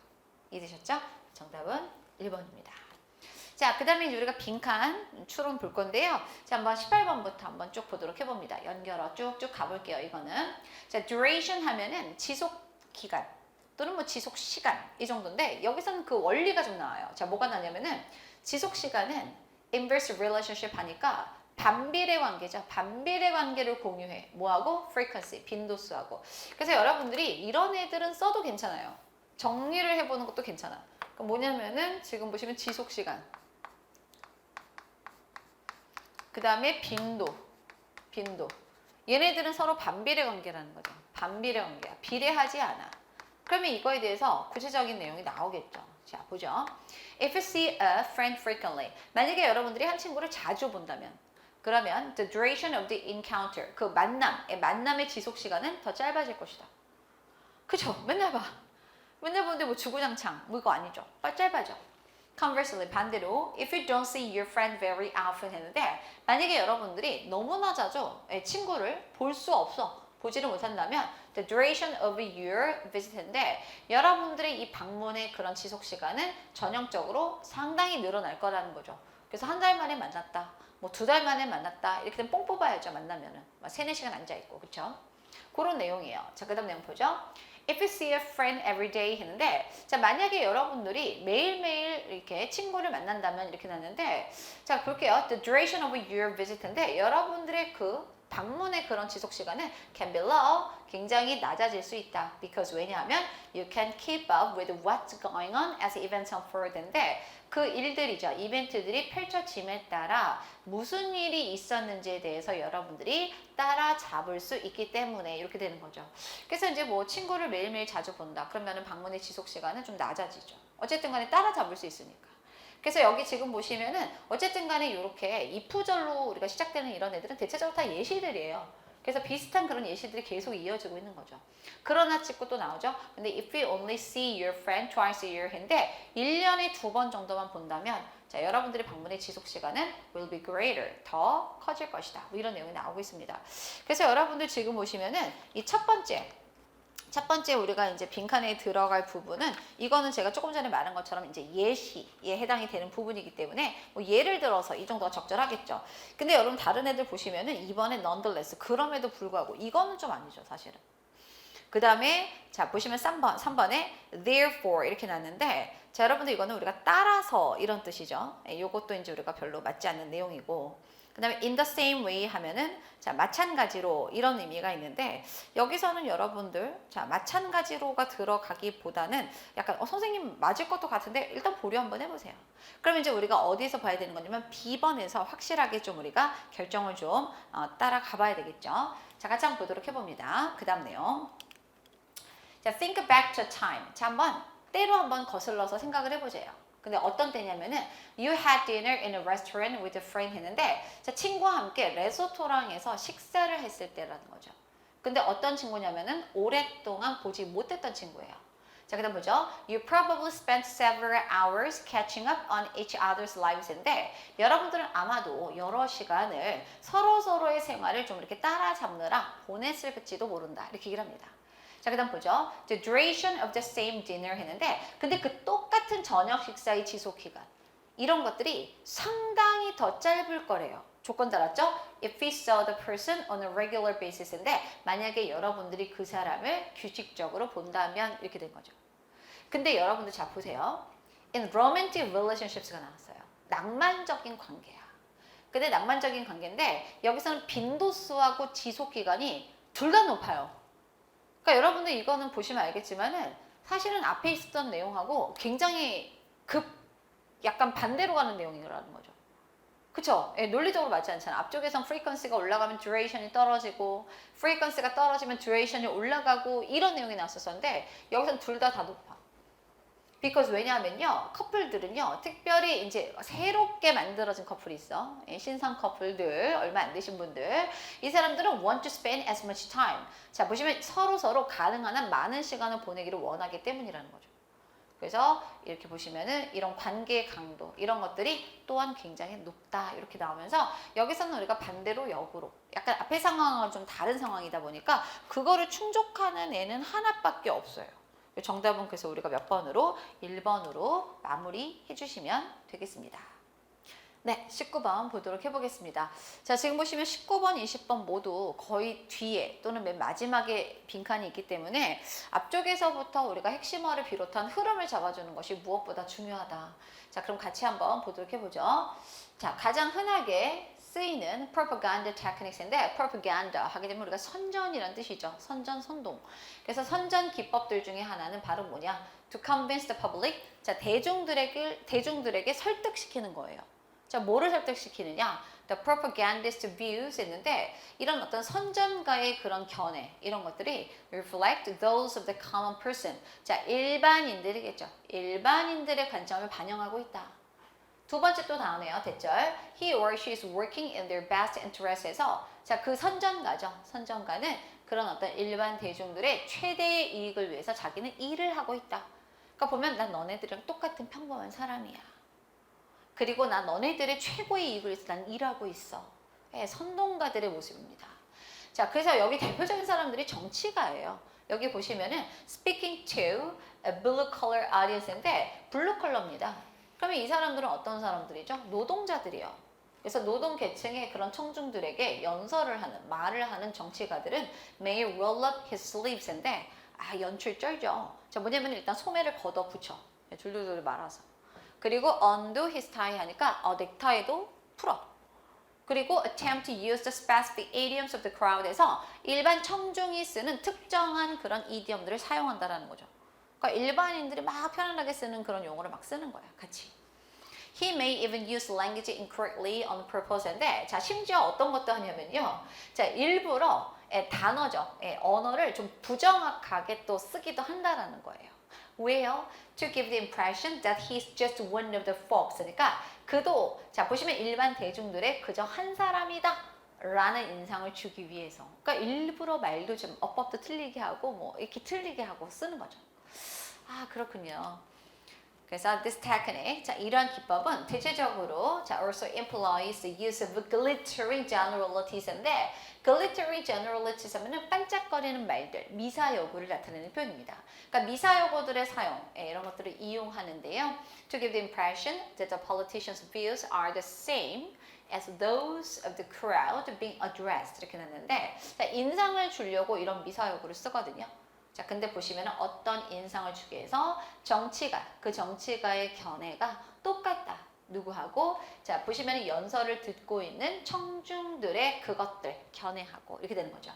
이해되셨죠? 정답은 1번입니다. 자, 그 다음에 우리가 빈칸 추론 볼 건데요. 자, 한번 18번부터 한번 쭉 보도록 해봅니다. 연결어 쭉쭉 가볼게요. 이거는. 자, duration 하면은 지속 기간 또는 뭐 지속 시간 이 정도인데 여기서는 그 원리가 좀 나와요. 자, 뭐가 나냐면은 지속 시간은 inverse relationship 하니까 반비례 관계죠. 반비례 관계를 공유해. 뭐하고? frequency, 빈도수하고. 그래서 여러분들이 이런 애들은 써도 괜찮아요. 정리를 해보는 것도 괜찮아. 그럼 뭐냐면은 지금 보시면 지속 시간. 그 다음에 빈도. 얘네들은 서로 반비례 관계라는 거죠. 반비례 관계야. 비례하지 않아. 그러면 이거에 대해서 구체적인 내용이 나오겠죠. 자, 보죠. If you see a friend frequently. 만약에 여러분들이 한 친구를 자주 본다면 그러면 the duration of the encounter. 그 만남의 지속 시간은 더 짧아질 것이다. 그죠? 맨날 봐. 맨날 보는데 뭐 주구장창. 뭐 이거 아니죠. 짧아져. Conversely, 반대로 if you don't see your friend very often 했는데 만약에 여러분들이 너무나 자주 친구를 볼 수 없어. 보지를 못한다면 the duration of your visit인데 여러분들의 이 방문의 그런 지속 시간은 전형적으로 상당히 늘어날 거라는 거죠. 그래서 한 달 만에 만났다. 뭐 2달 만에 만났다. 이렇게 되면 뽕 뽑아야죠. 만나면은. 막 3-4시간 앉아있고. 그쵸? 그런 내용이에요. 자, 그 다음 내용 보죠. If you see a friend every day 했는데 자, 만약에 여러분들이 매일매일 이렇게 친구를 만난다면 이렇게 났는데 자, 볼게요. The duration of your visit인데 여러분들의 그 방문의 그런 지속 시간은 can be low, 굉장히 낮아질 수 있다. Because 왜냐하면 you can keep up with what's going on as events unfold인데 그 일들이죠. 이벤트들이 펼쳐짐에 따라 무슨 일이 있었는지에 대해서 여러분들이 따라잡을 수 있기 때문에 이렇게 되는 거죠. 그래서 이제 뭐 친구를 매일매일 자주 본다. 그러면은 방문의 지속 시간은 좀 낮아지죠. 어쨌든 간에 따라잡을 수 있으니까. 그래서 여기 지금 보시면은 어쨌든 간에 이렇게 if절로 우리가 시작되는 이런 애들은 대체적으로 다 예시들이에요. 그래서 비슷한 그런 예시들이 계속 이어지고 있는 거죠. 그러나 찍고 또 나오죠. 근데 if you only see your friend twice a year인데 1년에 2번 정도만 본다면 자, 여러분들의 방문의 지속 시간은 will be greater. 더 커질 것이다. 뭐 이런 내용이 나오고 있습니다. 그래서 여러분들 지금 보시면은 이 첫 번째 우리가 이제 빈칸에 들어갈 부분은 이거는 제가 조금 전에 말한 것처럼 이제 예시에 해당이 되는 부분이기 때문에 뭐 예를 들어서 이 정도가 적절하겠죠. 근데 여러분 다른 애들 보시면은 이번에 nonetheless 그럼에도 불구하고 이거는 좀 아니죠, 사실은. 그 다음에 자 보시면 3번에 therefore 이렇게 났는데 자 여러분들 이거는 우리가 따라서 이런 뜻이죠. 요것도 이제 우리가 별로 맞지 않는 내용이고 그 다음에 in the same way 하면은 자 마찬가지로 이런 의미가 있는데 여기서는 여러분들 자 마찬가지로가 들어가기보다는 약간 선생님 맞을 것도 같은데 일단 보류 한번 해보세요. 그럼 이제 우리가 어디에서 봐야 되는 거냐면 B번에서 확실하게 좀 우리가 결정을 좀 따라가 봐야 되겠죠. 자 같이 한번 보도록 해봅니다. 그 다음 내용 자 think back to time 자 한번 때로 한번 거슬러서 생각을 해보세요. 근데 어떤 때냐면은 you had dinner in a restaurant with a friend 했는데 자 친구와 함께 레스토랑에서 식사를 했을 때라는 거죠. 근데 어떤 친구냐면은 오랫동안 보지 못했던 친구예요. 자 그다음 보죠. You probably spent several hours catching up on each other's lives인데 여러분들은 아마도 여러 시간을 서로의 생활을 좀 이렇게 따라잡느라 보냈을지도 모른다. 이렇게 얘기를 합니다. 자, 그 다음 보죠. The duration of the same dinner 했는데 근데 그 똑같은 저녁 식사의 지속 기간 이런 것들이 상당히 더 짧을 거래요. 조건 달았죠? If we saw the person on a regular basis인데 만약에 여러분들이 그 사람을 규칙적으로 본다면 이렇게 된 거죠. 근데 여러분들 잘 보세요. In romantic relationships가 나왔어요. 낭만적인 관계야. 근데 낭만적인 관계인데 여기서는 빈도수하고 지속 기간이 둘 다 높아요. 그러니까 여러분들 이거는 보시면 알겠지만은 사실은 앞에 있었던 내용하고 굉장히 약간 반대로 가는 내용이라는 거죠. 그쵸? 예, 논리적으로 맞지 않잖아. 앞쪽에선 frequency가 올라가면 duration이 떨어지고 frequency가 떨어지면 duration이 올라가고 이런 내용이 나왔었는데 여기선 둘 다 높아. because 왜냐하면요 커플들은요 특별히 이제 새롭게 만들어진 커플이 있어 신상 커플들 얼마 안 되신 분들 이 사람들은 want to spend as much time 자 보시면 서로 가능한 한 많은 시간을 보내기를 원하기 때문이라는 거죠. 그래서 이렇게 보시면은 이런 관계의 강도 이런 것들이 또한 굉장히 높다 이렇게 나오면서 여기서는 우리가 반대로 역으로 약간 앞에 상황은 좀 다른 상황이다 보니까 그거를 충족하는 애는 하나밖에 없어요. 정답은 그래서 우리가 몇 번으로? 1번으로 마무리해 주시면 되겠습니다. 네, 19번 보도록 해보겠습니다. 자, 지금 보시면 19번, 20번 모두 거의 뒤에 또는 맨 마지막에 빈칸이 있기 때문에 앞쪽에서부터 우리가 핵심어를 비롯한 흐름을 잡아주는 것이 무엇보다 중요하다. 자, 그럼 같이 한번 보도록 해보죠. 자, 가장 흔하게 쓰이는 propaganda techniques인데 propaganda 하게 되면 우리가 선전이라는 뜻이죠. 선전, 선동. 그래서 선전 기법들 중에 하나는 바로 뭐냐? To convince the public. 자, 대중들에게 설득시키는 거예요. 자, 뭐를 설득시키느냐? The propagandist views 했는데 이런 어떤 선전가의 그런 견해 이런 것들이 reflect those of the common person. 자, 일반인들이겠죠. 일반인들의 관점을 반영하고 있다. 두 번째 또 나오네요. 대절. He or she is working in their best interest에서 자, 그 선전가죠. 선전가는 그런 어떤 일반 대중들의 최대의 이익을 위해서 자기는 일을 하고 있다. 그러니까 보면 난 너네들이랑 똑같은 평범한 사람이야. 그리고 난 너네들의 최고의 이익을 위해서 난 일하고 있어. 네, 선동가들의 모습입니다. 자, 그래서 여기 대표적인 사람들이 정치가예요. 여기 보시면은 speaking to a blue collar audience인데 블루 컬러입니다. 그러면 이 사람들은 어떤 사람들이죠? 노동자들이요. 그래서 노동 계층의 그런 청중들에게 연설을 하는, 말을 하는 정치가들은 may roll up his sleeves인데 연출 쩔죠. 자, 뭐냐면 일단 소매를 걷어 붙여. 줄줄줄 말아서. 그리고 undo his tie 하니까 넥타이도 풀어. 그리고 attempt to use the specific idioms of the crowd에서 일반 청중이 쓰는 특정한 그런 이디엄들을 사용한다라는 거죠. 그러니까 일반인들이 막 편안하게 쓰는 그런 용어를 막 쓰는 거야, 같이. He may even use language incorrectly on purpose인데, 자, 심지어 어떤 것도 하냐면요. 자, 일부러 단어죠. 언어를 좀 부정확하게 또 쓰기도 한다라는 거예요. 왜요? To give the impression that he's just one of the folks. 그러니까 그도, 자, 보시면 일반 대중들의 그저 한 사람이다 라는 인상을 주기 위해서. 그러니까 일부러 말도 좀 어법도 틀리게 하고 뭐 이렇게 틀리게 하고 쓰는 거죠. 아, 그렇군요. 그래서 this technique, 자, 이러한 기법은 대체적으로 자, also employs the use of glittering generalities인데, glittering generalities하면은 반짝거리는 말들, 미사여구를 나타내는 표현입니다. 그러니까 미사여구들의 사용, 이런 것들을 이용하는데요. To give the impression that the politicians' views are the same as those of the crowd being addressed, 이렇게 났는데, 자, 인상을 주려고 이런 미사여구를 쓰거든요. 자, 근데 보시면 어떤 인상을 주기 위해서 정치가, 그 정치가의 견해가 똑같다. 누구하고? 자, 보시면 연설을 듣고 있는 청중들의 그것들, 견해하고 이렇게 되는 거죠.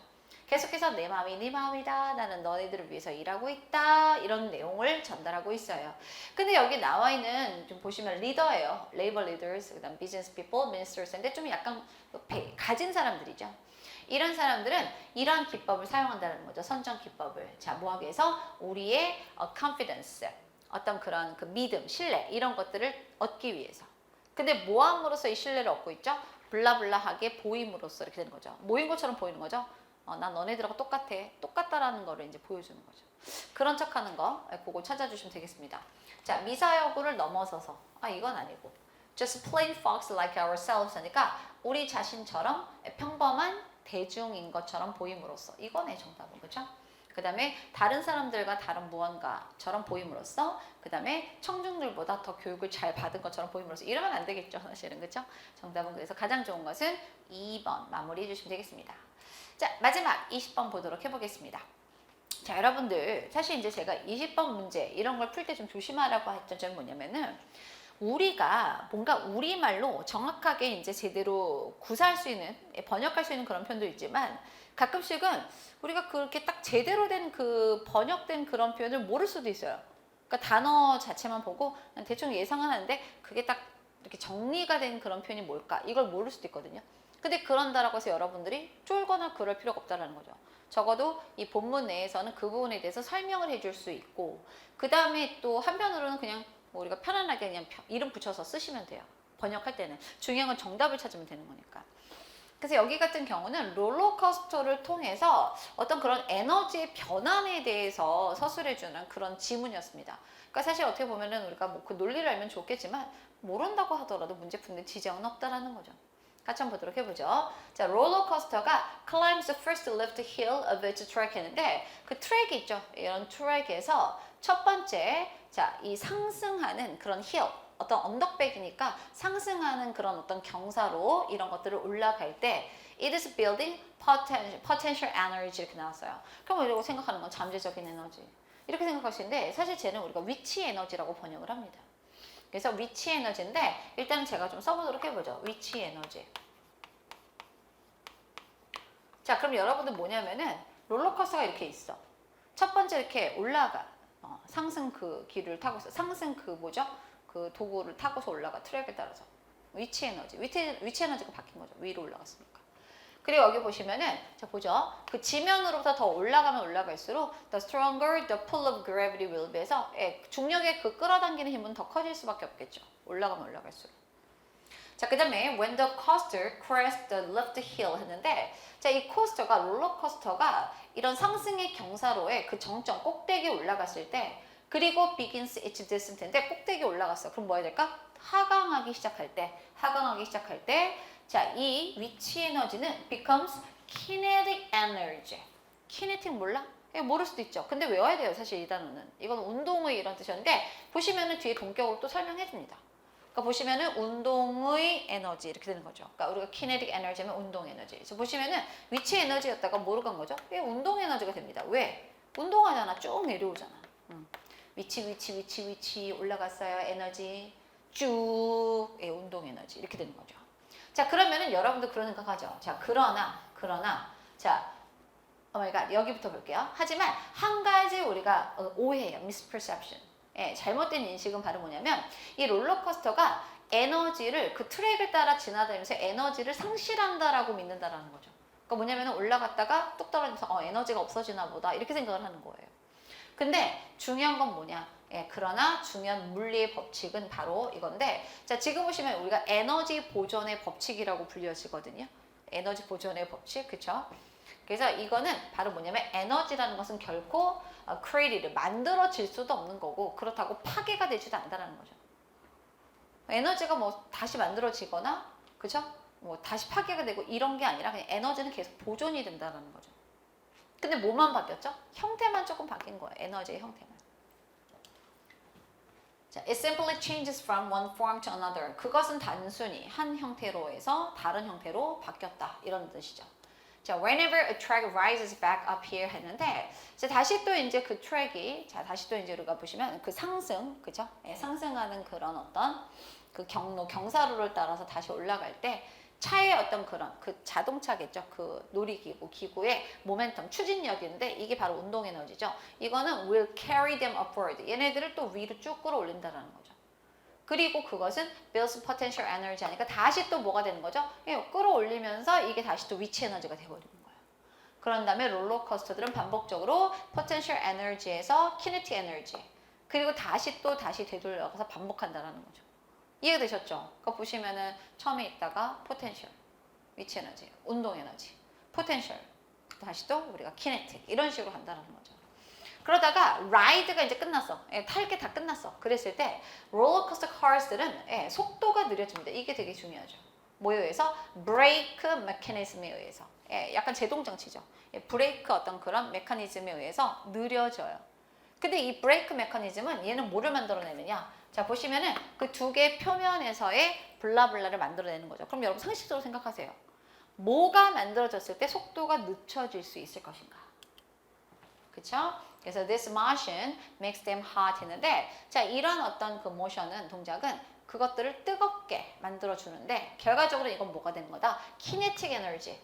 계속해서 내 마음이 네 마음이다. 나는 너희들을 위해서 일하고 있다. 이런 내용을 전달하고 있어요. 근데 여기 나와 있는 좀 보시면 리더예요. Labor leaders, 그다음 business people, ministers인데 좀 약간 가진 사람들이죠. 이런 사람들은 이러한 기법을 사용한다는 거죠. 선정 기법을. 자, 뭐 하기 위해서? 우리의 confidence, 어떤 그런 그 믿음, 신뢰 이런 것들을 얻기 위해서. 근데 뭐 함으로써 이 신뢰를 얻고 있죠? 블라블라하게 보임으로써 이렇게 되는 거죠. 모인 것처럼 보이는 거죠. 난 너네들하고 똑같아. 똑같다라는 거를 이제 보여주는 거죠. 그런 척하는 거, 그거 찾아주시면 되겠습니다. 자, 미사여구를 넘어서서, 이건 아니고, just plain folks like ourselves 하니까 우리 자신처럼 평범한 대중인 것처럼 보임으로써, 이거네 정답은, 그죠? 그 다음에 다른 사람들과 다른 무언가처럼 보임으로써, 그 다음에 청중들보다 더 교육을 잘 받은 것처럼 보임으로써, 이러면 안 되겠죠, 사실은, 그죠? 정답은 그래서 가장 좋은 것은 2번 마무리해 주시면 되겠습니다. 자, 마지막 20번 보도록 해보겠습니다. 자, 여러분들, 사실 이제 제가 20번 문제 이런 걸 풀 때 좀 조심하라고 했던 점은 뭐냐면은, 우리가 뭔가 우리말로 정확하게 이제 제대로 구사할 수 있는, 번역할 수 있는 그런 편도 있지만, 가끔씩은 우리가 그렇게 딱 제대로 된 그 번역된 그런 표현을 모를 수도 있어요. 그러니까 단어 자체만 보고 대충 예상은 하는데 그게 딱 이렇게 정리가 된 그런 표현이 뭘까? 이걸 모를 수도 있거든요. 근데 그런다라고 해서 여러분들이 쫄거나 그럴 필요가 없다라는 거죠. 적어도 이 본문 내에서는 그 부분에 대해서 설명을 해줄 수 있고, 그 다음에 또 한편으로는 그냥 우리가 편안하게 그냥 이름 붙여서 쓰시면 돼요. 번역할 때는. 중요한 건 정답을 찾으면 되는 거니까. 그래서 여기 같은 경우는 롤러코스터를 통해서 어떤 그런 에너지의 변환에 대해서 서술해주는 그런 지문이었습니다. 그러니까 사실 어떻게 보면은 우리가 뭐 그 논리를 알면 좋겠지만 모른다고 하더라도 문제 푸는데 지장은 없다라는 거죠. 같이 한번 보도록 해보죠. 자, 롤러코스터가 climbs the first left hill of its track 했는데, 그 트랙이 있죠. 이런 트랙에서 첫 번째, 자, 이 상승하는 그런 hill, 어떤 언덕백이니까 상승하는 그런 어떤 경사로 이런 것들을 올라갈 때 it is building potential energy 이렇게 나왔어요. 그럼 이러고 생각하는 건 잠재적인 에너지. 이렇게 생각하시는데 사실 쟤는 우리가 위치 에너지라고 번역을 합니다. 그래서 위치 에너지인데 일단 제가 좀 써보도록 해보죠. 위치 에너지. 자, 그럼 여러분들 뭐냐면은 롤러코스터가 이렇게 있어. 첫 번째 이렇게 올라가. 상승 그 길을 타고서 상승 그 뭐죠? 그 도구를 타고서 올라가. 트랙에 따라서. 위치 에너지. 위치 에너지가 바뀐 거죠. 위로 올라갔으니까. 그리고 여기 보시면은 자 보죠. 그 지면으로부터 더 올라가면 올라갈수록 the stronger the pull of gravity will be 해서 중력의 그 끌어당기는 힘은 더 커질 수밖에 없겠죠. 올라가면 올라갈수록. 자, 그 다음에 when the coaster crests the left hill 했는데, 자, 이 코스터가, 롤러코스터가 이런 상승의 경사로에 그 정점 꼭대기에 올라갔을 때, 그리고 begins its descent인데 꼭대기에 올라갔어. 그럼 뭐 해야 될까? 하강하기 시작할 때, 자, 이 위치 에너지는 becomes kinetic energy. kinetic 몰라? 모를 수도 있죠. 근데 외워야 돼요, 사실 이 단어는. 이건 운동의 이런 뜻이었는데, 보시면은 뒤에 동격으로 또 설명해 줍니다. 그러니까 보시면은 운동의 에너지 이렇게 되는 거죠. 그러니까 우리가 kinetic energy면 운동 에너지. 그래서 보시면은 위치 에너지였다가 뭐로 간 거죠? 이게 운동 에너지가 됩니다. 왜? 운동하잖아. 쭉 내려오잖아. 위치 올라갔어요. 에너지 쭉 운동 에너지 이렇게 되는 거죠. 자, 그러면은 여러분도 그런 생각하죠. 자, 그러나, 자, 오마이갓, 여기부터 볼게요. 하지만 한 가지 우리가 오해예요. misperception. 예, 잘못된 인식은 바로 뭐냐면 이 롤러코스터가 에너지를 그 트랙을 따라 지나다니면서 에너지를 상실한다라고 믿는다라는 거죠. 그러니까 뭐냐면 올라갔다가 뚝 떨어지면서 에너지가 없어지나 보다 이렇게 생각을 하는 거예요. 근데 중요한 건 뭐냐? 예, 그러나 중요한 물리의 법칙은 바로 이건데, 자, 지금 보시면 우리가 에너지 보존의 법칙이라고 불려지거든요. 에너지 보존의 법칙, 그쵸? 그래서 이거는 바로 뭐냐면 에너지라는 것은 결코 created, 만들어질 수도 없는 거고 그렇다고 파괴가 되지도 않는다는 거죠. 에너지가 뭐 다시 만들어지거나, 그쵸? 뭐 다시 파괴가 되고 이런 게 아니라 그냥 에너지는 계속 보존이 된다는 거죠. 근데 뭐만 바뀌었죠? 형태만 조금 바뀐 거예요. 에너지의 형태만. 자, it simply changes from one form to another. 그것은 단순히 한 형태로에서 다른 형태로 바뀌었다. 이런 뜻이죠. 자, whenever a track rises back up here 했는데, 자, 다시 또 이제 그 트랙이, 자, 다시 또 이제 우리가 보시면 그 상승, 그죠? 예, 상승하는 그런 어떤 그 경로, 경사로를 따라서 다시 올라갈 때 차의 어떤 그런 그 자동차겠죠. 그 놀이기구, 기구의 모멘텀, 추진력인데 이게 바로 운동 에너지죠. 이거는 will carry them upward. 얘네들을 또 위로 쭉 끌어올린다는 거죠. 그리고 그것은 builds potential energy 하니까 다시 또 뭐가 되는 거죠? 예, 끌어올리면서 이게 다시 또 위치 에너지가 되어버리는 거예요. 그런 다음에 롤러코스터들은 반복적으로 potential energy에서 kinetic energy 그리고 다시 되돌려가서 반복한다는 거죠. 이해되셨죠? 그거 보시면은 처음에 있다가 potential, 위치 에너지, 운동 에너지, potential, 다시 또 우리가 kinetic 이런 식으로 간다는 거죠. 그러다가 라이드가 이제 끝났어. 예, 탈 게 다 끝났어. 그랬을 때 롤러코스터 카rs들은 예, 속도가 느려집니다. 이게 되게 중요하죠. 뭐에 의해서? 브레이크 메커니즘에 의해서. 예, 약간 제동장치죠. 예, 브레이크 어떤 그런 메커니즘에 의해서 느려져요. 근데 이 브레이크 메커니즘은 얘는 뭐를 만들어내느냐? 자, 보시면은 그 두 개의 표면에서의 블라블라를 만들어내는 거죠. 그럼 여러분 상식적으로 생각하세요. 뭐가 만들어졌을 때 속도가 늦춰질 수 있을 것인가? 그쵸? 그래서 this motion makes them hot 했는데, 자, 이런 어떤 그 motion은, 동작은 그것들을 뜨겁게 만들어주는데, 결과적으로 이건 뭐가 되는 거다? kinetic energy.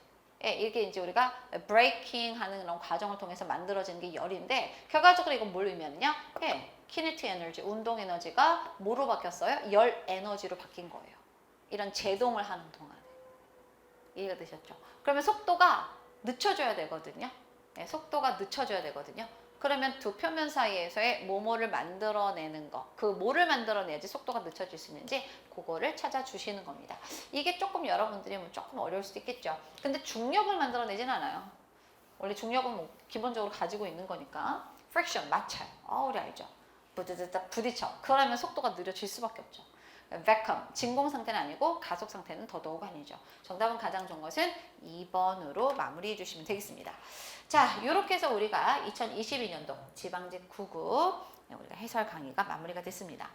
예, 이게 이제 우리가 브레이킹 하는 그런 과정을 통해서 만들어지는 게 열인데, 결과적으로 이건 뭘 의미하느냐? 예, kinetic energy, 운동 에너지가 뭐로 바뀌었어요? 열 에너지로 바뀐 거예요. 이런 제동을 하는 동안에. 이해가 되셨죠? 그러면 속도가 늦춰져야 되거든요. 네, 속도가 늦춰져야 되거든요. 그러면 두 표면 사이에서의 뭐뭐를 만들어내는 거, 그 뭐를 만들어내야지 속도가 늦춰질 수 있는지 그거를 찾아주시는 겁니다. 이게 조금 여러분들이 뭐 조금 어려울 수도 있겠죠. 근데 중력을 만들어내진 않아요. 원래 중력은 뭐 기본적으로 가지고 있는 거니까. friction, 마찰, 우리 알죠? 부딪혀. 그러면 속도가 느려질 수밖에 없죠. vacuum, 진공 상태는 아니고 가속 상태는 더더욱 아니죠. 정답은 가장 좋은 것은 2번으로 마무리해 주시면 되겠습니다. 자, 이렇게 해서 우리가 2022년도 지방직 9급 우리가 해설 강의가 마무리가 됐습니다.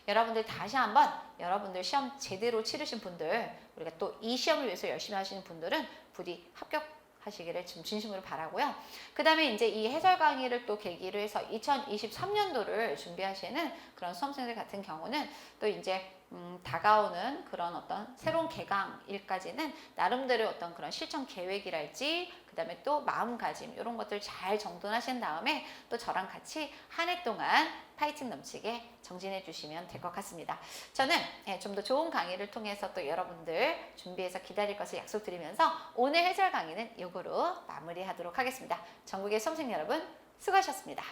여러분들 다시 한번 여러분들 시험 제대로 치르신 분들, 우리가 또 이 시험을 위해서 열심히 하시는 분들은 부디 합격하시기를 좀 진심으로 바라고요. 그 다음에 이제 이 해설 강의를 또 계기로 해서 2023년도를 준비하시는 그런 수험생들 같은 경우는 또 이제 다가오는 그런 어떤 새로운 개강일까지는 나름대로 어떤 그런 실천 계획이랄지 그 다음에 또 마음가짐 이런 것들 잘 정돈하신 다음에 또 저랑 같이 한 해 동안 파이팅 넘치게 정진해 주시면 될 것 같습니다. 저는 좀 더 좋은 강의를 통해서 또 여러분들 준비해서 기다릴 것을 약속드리면서 오늘 해설 강의는 이거로 마무리하도록 하겠습니다. 전국의 수험생 여러분 수고하셨습니다.